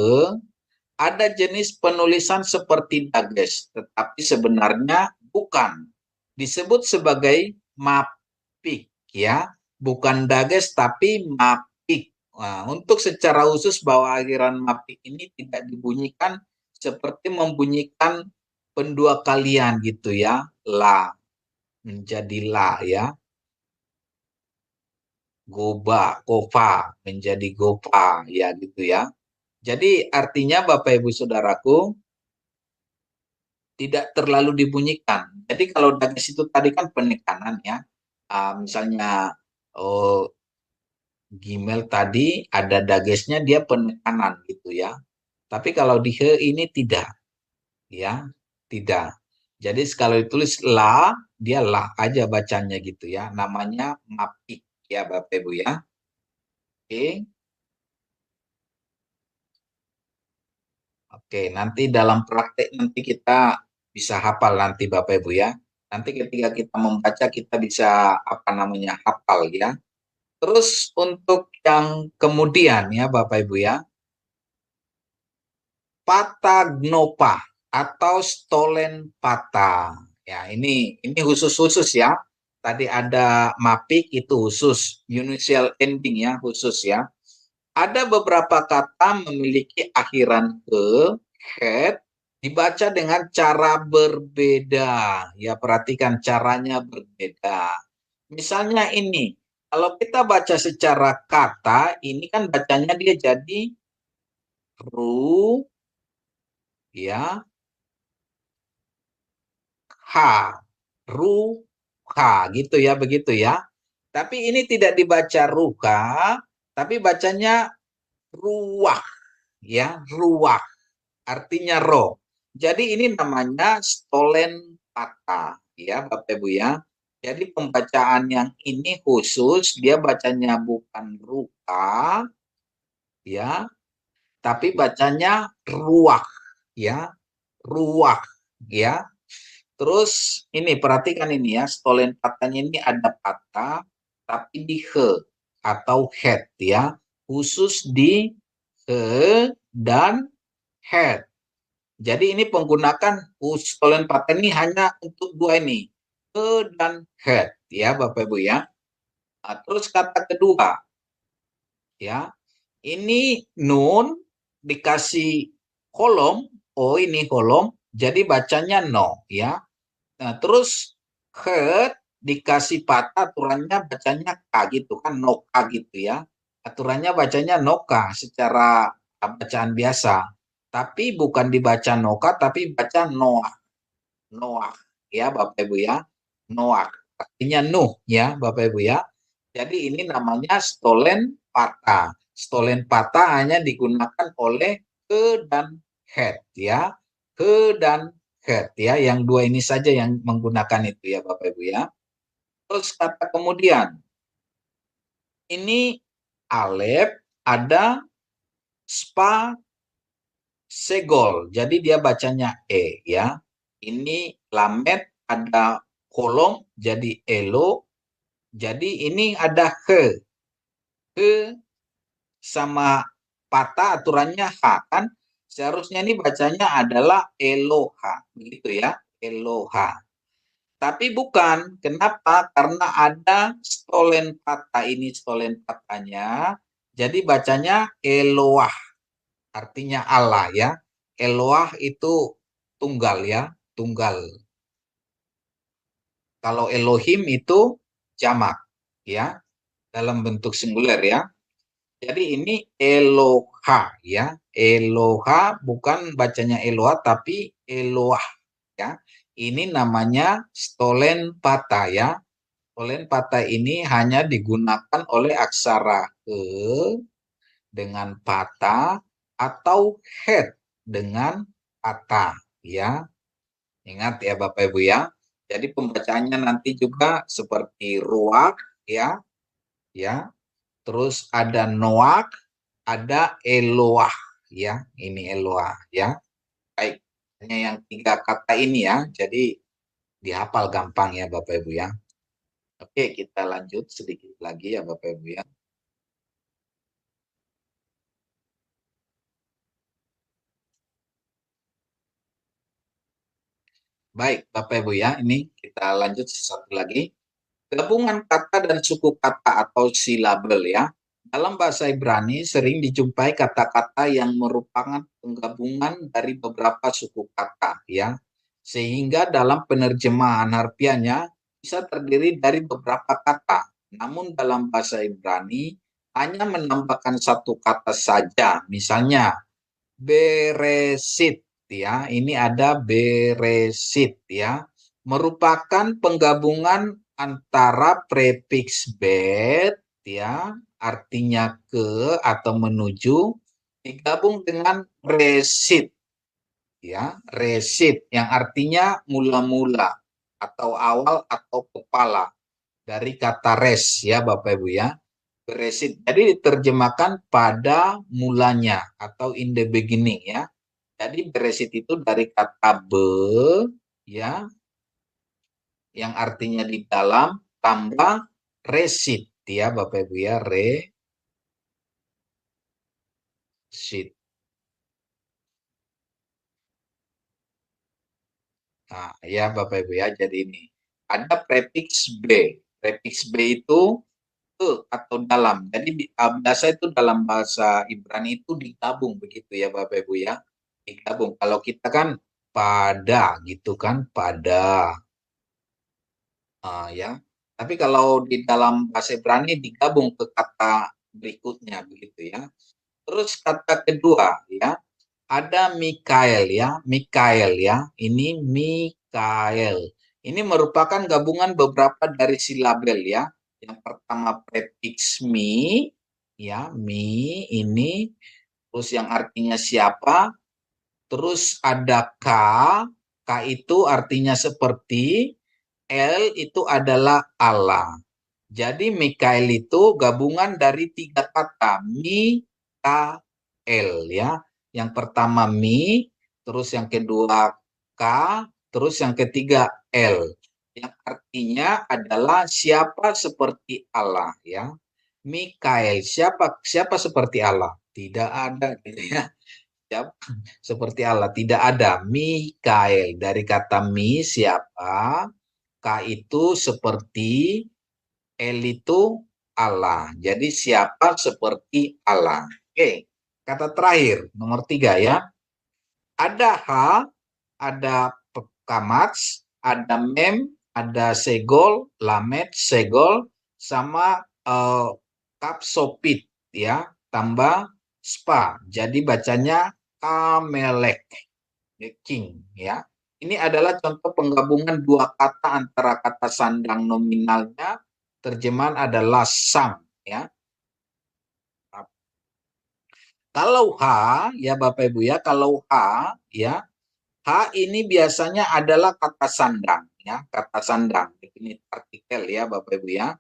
ada jenis penulisan seperti dages, tetapi sebenarnya bukan. Disebut sebagai mapik ya, bukan dages tapi mapik. Nah, untuk secara khusus bahwa akhiran mapik ini tidak dibunyikan seperti membunyikan pendua kalian gitu ya, la menjadi la ya. Goba, kofa menjadi gopa ya gitu ya. Jadi artinya Bapak Ibu Saudaraku tidak terlalu dibunyikan. Jadi kalau dages itu tadi kan penekanan ya. Misalnya Gmail tadi ada dagesnya dia penekanan gitu ya. Tapi kalau di he ini tidak ya, tidak. Jadi kalau ditulis la, dia la aja bacanya gitu ya. Namanya mapik ya Bapak Ibu ya. Oke. Oke, nanti dalam praktek nanti kita bisa hafal nanti Bapak Ibu ya. Nanti ketika kita membaca kita bisa hafal ya. Terus untuk yang kemudian ya Bapak Ibu ya. Patagnopa atau stolen pata. Ya, ini khusus-khusus ya. Tadi ada mapik itu khusus, initial ending ya, khusus ya. Ada beberapa kata memiliki akhiran ke, head, dibaca dengan cara berbeda. Ya, perhatikan caranya berbeda. Misalnya ini, kalau kita baca secara kata, ini kan bacanya dia jadi ru, ya, ha, ru, ha, gitu ya, begitu ya. Tapi ini tidak dibaca ruha, tapi bacanya ruah, ya, ruah. Artinya roh. Jadi ini namanya stolen pata ya Bapak Ibu ya. Jadi pembacaan yang ini khusus dia bacanya bukan ruka ya, tapi bacanya ruah ya, ruah ya. Terus ini perhatikan ini ya, stolen patanya ini ada patah tapi di he atau head ya, khusus di he dan head. Jadi ini menggunakan stolen pattern ini hanya untuk dua ini, he dan head ya Bapak Ibu ya. Nah, terus kata kedua ya, ini nun dikasih kolom, ini kolom, jadi bacanya no ya. Nah, terus head dikasih patah, aturannya bacanya k gitu kan, noka gitu ya. Aturannya bacanya noka secara bacaan biasa. Tapi bukan dibaca noka, tapi baca noah. Noah, ya Bapak Ibu ya. Noah, artinya Nuh ya Bapak Ibu ya. Jadi ini namanya stolen patah. Stolen patah hanya digunakan oleh ke dan head ya. Ke dan head ya. Yang dua ini saja yang menggunakan itu ya Bapak Ibu ya. Terus kata kemudian. Ini alef ada spa segol. Jadi dia bacanya e ya. Ini lamet ada kolom jadi elo. Jadi ini ada he. He sama patah aturannya h kan. Seharusnya ini bacanya adalah eloha begitu ya. Eloha. Tapi bukan. Kenapa? Karena ada stolen patah. Ini stolen patahnya. Jadi bacanya Eloah. Artinya Allah ya. Eloah itu tunggal ya. Tunggal. Kalau Elohim itu jamak ya. Dalam bentuk singular ya. Jadi ini Eloha ya. Eloha bukan bacanya Eloah tapi Eloah ya. Ini namanya stolen patah ya. Stolen patah ini hanya digunakan oleh aksara e dengan patah atau head dengan patah ya. Ingat ya Bapak Ibu ya. Jadi pembacaannya nanti juga seperti ruak ya. Ya. Terus ada noak, ada eloah ya. Ini eloah ya. Baik. Hanya yang 3 kata ini ya. Jadi dihafal gampang ya Bapak Ibu ya. Oke, kita lanjut sedikit lagi ya Bapak Ibu ya. Baik Bapak Ibu ya, ini kita lanjut satu lagi. Gabungan kata dan suku kata atau silabel ya. Dalam bahasa Ibrani sering dijumpai kata-kata yang merupakan penggabungan dari beberapa suku kata ya. Sehingga dalam penerjemahan harfiahnya bisa terdiri dari beberapa kata. Namun dalam bahasa Ibrani hanya menambahkan satu kata saja. Misalnya beresit ya. Ini ada beresit ya. Merupakan penggabungan antara prefiks bet ya, artinya ke atau menuju, digabung dengan resit ya, resit yang artinya mula-mula atau awal atau kepala dari kata res ya Bapak Ibu ya. Resit jadi diterjemahkan pada mulanya atau in the beginning ya. Jadi beresit itu dari kata be ya, yang artinya di dalam tambah resit ya Bapak Ibu ya, resit. Nah, ya Bapak Ibu ya, jadi ini ada prefiks B. Prefiks B itu ke atau dalam. Jadi biasa itu dalam bahasa Ibrani itu digabung begitu ya Bapak Ibu ya. Digabung. Kalau kita kan pada gitu kan, pada. Ya. Tapi kalau di dalam bahasa Ibrani digabung ke kata berikutnya begitu ya. Terus kata kedua ya, ada Mikael ya, Mikael ya. Ini Mikael. Ini merupakan gabungan beberapa dari silabel ya. Yang pertama prefiks mi ya, mi ini, terus yang artinya siapa, terus ada k itu artinya seperti, L itu adalah Allah. Jadi Mikael itu gabungan dari 3 kata, Mikael ya. Yang pertama mi, terus yang kedua k, terus yang ketiga L. Yang artinya adalah siapa seperti Allah ya. Mikael, siapa seperti Allah? Tidak ada gitu ya. Siapa seperti Allah? Tidak ada. Mikael dari kata mi siapa, K itu seperti, L itu Allah. Jadi siapa seperti Allah. Oke, kata terakhir, nomor 3 ya. Ada H, ada kamats, ada mem, ada segol, lamet, segol, sama kapsopit ya, tambah spa. Jadi bacanya kamelek, the king ya. Ini adalah contoh penggabungan 2 kata antara kata sandang nominalnya, terjemahan adalah sang ya. Kalau H ya Bapak Ibu ya, kalau H ya, H ini biasanya adalah kata sandang ya, kata sandang. Ini artikel ya Bapak Ibu ya.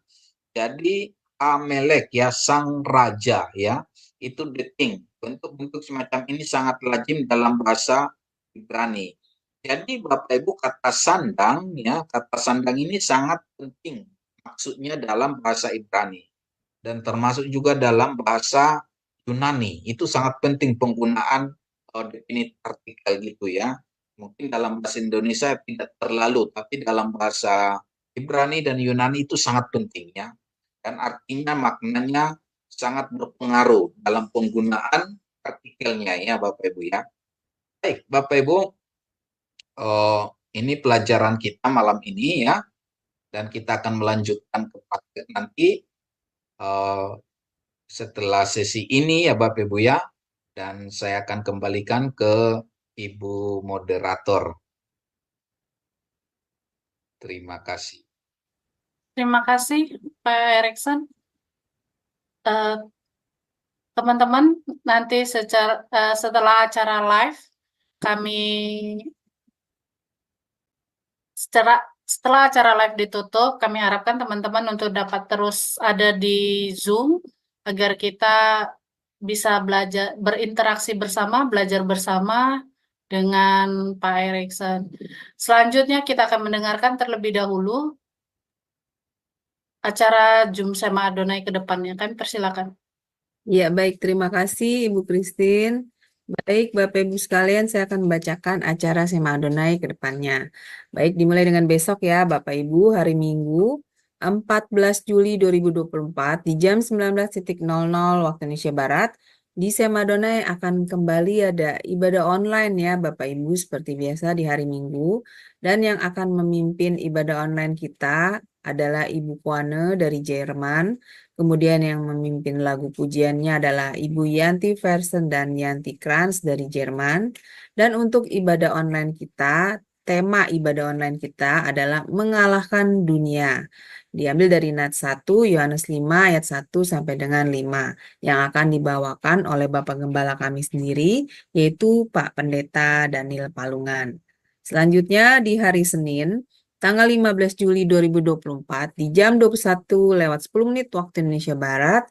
Jadi Amelek ya, sang raja ya, itu the king. Bentuk-bentuk semacam ini sangat lazim dalam bahasa Ibrani. Jadi Bapak Ibu kata sandang ya, kata sandang ini sangat penting maksudnya dalam bahasa Ibrani dan termasuk juga dalam bahasa Yunani. Itu sangat penting penggunaan definite artikel gitu ya. Mungkin dalam bahasa Indonesia tidak terlalu, tapi dalam bahasa Ibrani dan Yunani itu sangat penting ya. Dan artinya maknanya sangat berpengaruh dalam penggunaan artikelnya ya Bapak Ibu ya. Baik, Bapak Ibu, ini pelajaran kita malam ini ya. Dan kita akan melanjutkan ke praktek nanti setelah sesi ini ya Bapak Ibu ya. Dan saya akan kembalikan ke Ibu moderator. Terima kasih. Terima kasih Pak Erikson. Teman-teman, nanti setelah acara live, kami setelah acara live ditutup, kami harapkan teman-teman untuk dapat terus ada di Zoom agar kita bisa belajar, berinteraksi bersama, belajar bersama dengan Pak Erikson. Selanjutnya kita akan mendengarkan terlebih dahulu acara Zoom Sema Adonai ke depannya. Kami persilakan. Ya, baik. Terima kasih Ibu Christine. Baik, Bapak Ibu sekalian, saya akan membacakan acara Sema Adonai ke depannya. Baik, dimulai dengan besok ya, Bapak Ibu, hari Minggu, 14 Juli 2024, di jam 19.00 waktu Indonesia Barat, di Sema Adonai akan kembali ada ibadah online ya, Bapak Ibu, seperti biasa di hari Minggu. Dan yang akan memimpin ibadah online kita adalah Ibu Puane dari Jerman. Kemudian yang memimpin lagu pujiannya adalah Ibu Yanti Versen dan Yanti Kranz dari Jerman. Dan untuk ibadah online kita, tema ibadah online kita adalah mengalahkan dunia. Diambil dari Nats 1, Yohanes 5 ayat 1 sampai dengan 5. Yang akan dibawakan oleh Bapak Gembala kami sendiri, yaitu Pak Pendeta Daniel Palungan. Selanjutnya di hari Senin, tanggal 15 Juli 2024 di jam 21:10 waktu Indonesia Barat,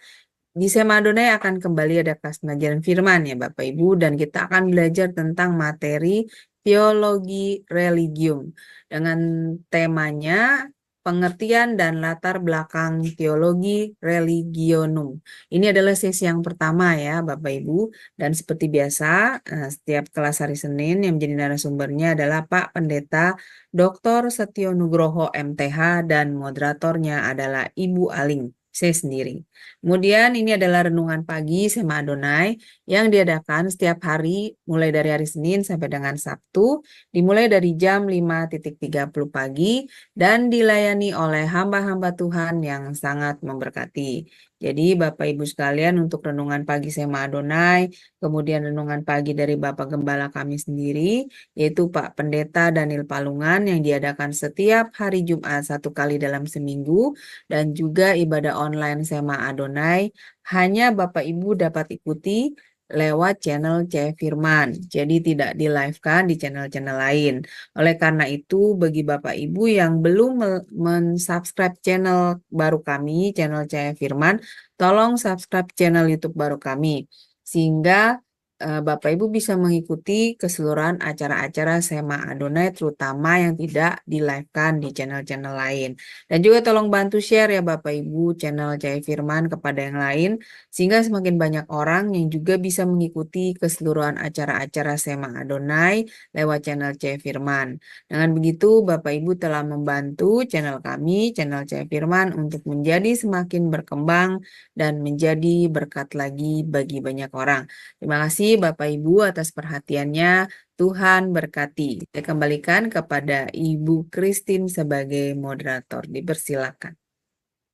di Sema Adonai akan kembali ada kelas pengajaran firman ya Bapak Ibu, dan kita akan belajar tentang materi teologi religium dengan temanya pengertian dan latar belakang teologi religionum. Ini adalah sesi yang pertama ya Bapak Ibu, dan seperti biasa setiap kelas hari Senin yang menjadi narasumbernya adalah Pak Pendeta Dr. Setio Nugroho MTH dan moderatornya adalah Ibu Aling, saya sendiri. Kemudian ini adalah renungan pagi Sema Adonai yang diadakan setiap hari mulai dari hari Senin sampai dengan Sabtu, dimulai dari jam 5:30 pagi dan dilayani oleh hamba-hamba Tuhan yang sangat memberkati. Jadi Bapak Ibu sekalian, untuk renungan pagi Sema Adonai, kemudian renungan pagi dari Bapak Gembala kami sendiri, yaitu Pak Pendeta Daniel Palungan yang diadakan setiap hari Jumat 1 kali dalam seminggu, dan juga ibadah online Sema Adonai hanya Bapak Ibu dapat ikuti lewat channel C Firman, jadi tidak di-live-kan di channel-channel lain. Oleh karena itu, bagi Bapak Ibu yang belum men-subscribe channel baru kami, channel C Firman, tolong subscribe channel YouTube baru kami, sehingga Bapak Ibu bisa mengikuti keseluruhan acara-acara Sema Adonai, terutama yang tidak di-live-kan di channel-channel lain. Dan juga tolong bantu share ya Bapak Ibu channel Cahaya Firman kepada yang lain, sehingga semakin banyak orang yang juga bisa mengikuti keseluruhan acara-acara Sema Adonai lewat channel Cahaya Firman. Dengan begitu Bapak Ibu telah membantu channel kami, channel Cahaya Firman, untuk menjadi semakin berkembang dan menjadi berkat lagi bagi banyak orang. Terima kasih Bapak Ibu atas perhatiannya. Tuhan berkati. Saya kembalikan kepada Ibu Christine sebagai moderator. Dipersilakan.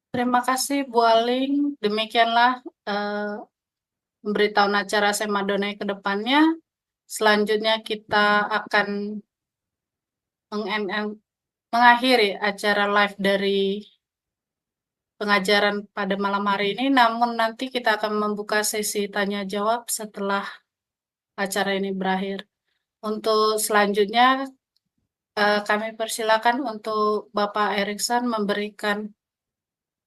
Terima kasih Bu Aling. Demikianlah memberitahu acara Sema Adonai ke depannya. Selanjutnya kita akan mengakhiri acara live dari pengajaran pada malam hari ini, namun nanti kita akan membuka sesi tanya jawab setelah acara ini berakhir. Untuk selanjutnya kami persilakan untuk Bapak Erikson memberikan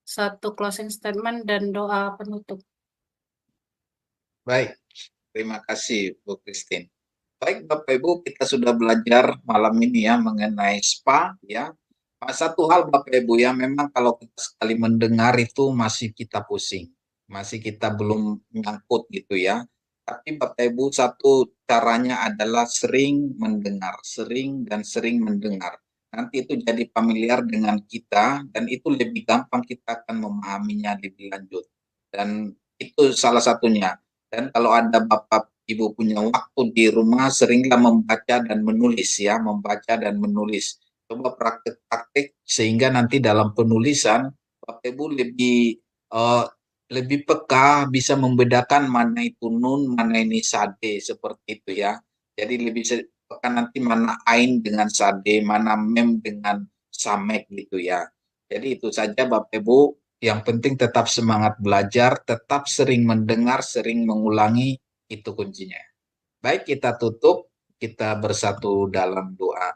satu closing statement dan doa penutup. Baik, terima kasih Bu Christine. Baik Bapak Ibu, kita sudah belajar malam ini ya mengenai spa ya. Satu hal Bapak Ibu ya, memang kalau kita sekali mendengar itu masih kita pusing, masih kita belum nyangkut gitu ya. Tapi Bapak Ibu, satu caranya adalah sering mendengar, sering dan sering mendengar. Nanti itu jadi familiar dengan kita dan itu lebih gampang kita akan memahaminya lebih lanjut. Dan itu salah satunya. Dan kalau ada Bapak Ibu punya waktu di rumah, seringlah membaca dan menulis ya, membaca dan menulis. Coba praktek-praktek sehingga nanti dalam penulisan Bapak Ibu lebih peka, bisa membedakan mana itu nun, mana ini sade, seperti itu ya. Jadi lebih peka nanti mana ain dengan sade, mana mem dengan samek gitu ya. Jadi itu saja Bapak Ibu, yang penting tetap semangat belajar, tetap sering mendengar, sering mengulangi, itu kuncinya. Baik, kita tutup, kita bersatu dalam doa.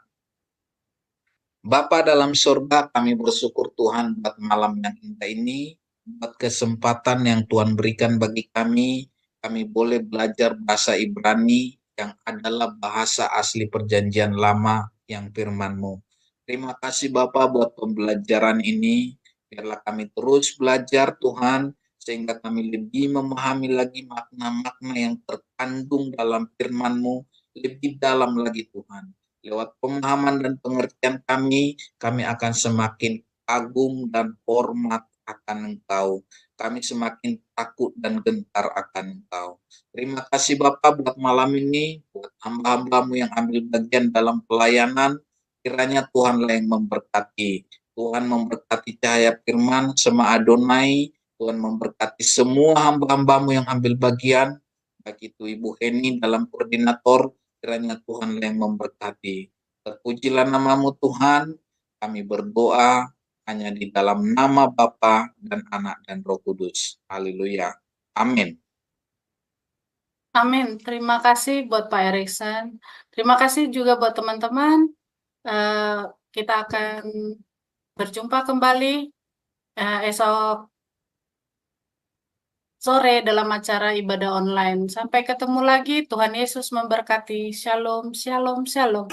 Bapa dalam surga, kami bersyukur Tuhan buat malam yang indah ini, buat kesempatan yang Tuhan berikan bagi kami boleh belajar bahasa Ibrani yang adalah bahasa asli perjanjian lama yang firman-Mu. Terima kasih Bapa buat pembelajaran ini, biarlah kami terus belajar Tuhan, sehingga kami lebih memahami lagi makna-makna yang terkandung dalam firman-Mu, lebih dalam lagi Tuhan. Lewat pemahaman dan pengertian kami akan semakin kagum dan hormat akan Engkau. Kami semakin takut dan gentar akan Engkau. Terima kasih Bapa buat malam ini, buat hamba-hambamu yang ambil bagian dalam pelayanan. Kiranya Tuhanlah yang memberkati. Tuhan memberkati cahaya firman, Sema Adonai. Tuhan memberkati semua hamba-hambamu yang ambil bagian, baik itu Ibu Heni dalam koordinator. Kiranya Tuhan yang memberkati. Terpujilah namamu Tuhan, kami berdoa hanya di dalam nama Bapa dan Anak dan Roh Kudus. Haleluya. Amin. Amin. Terima kasih buat Pak Erikson. Terima kasih juga buat teman-teman. Kita akan berjumpa kembali esok sore dalam acara ibadah online. Sampai ketemu lagi. Tuhan Yesus memberkati. Shalom, shalom, shalom.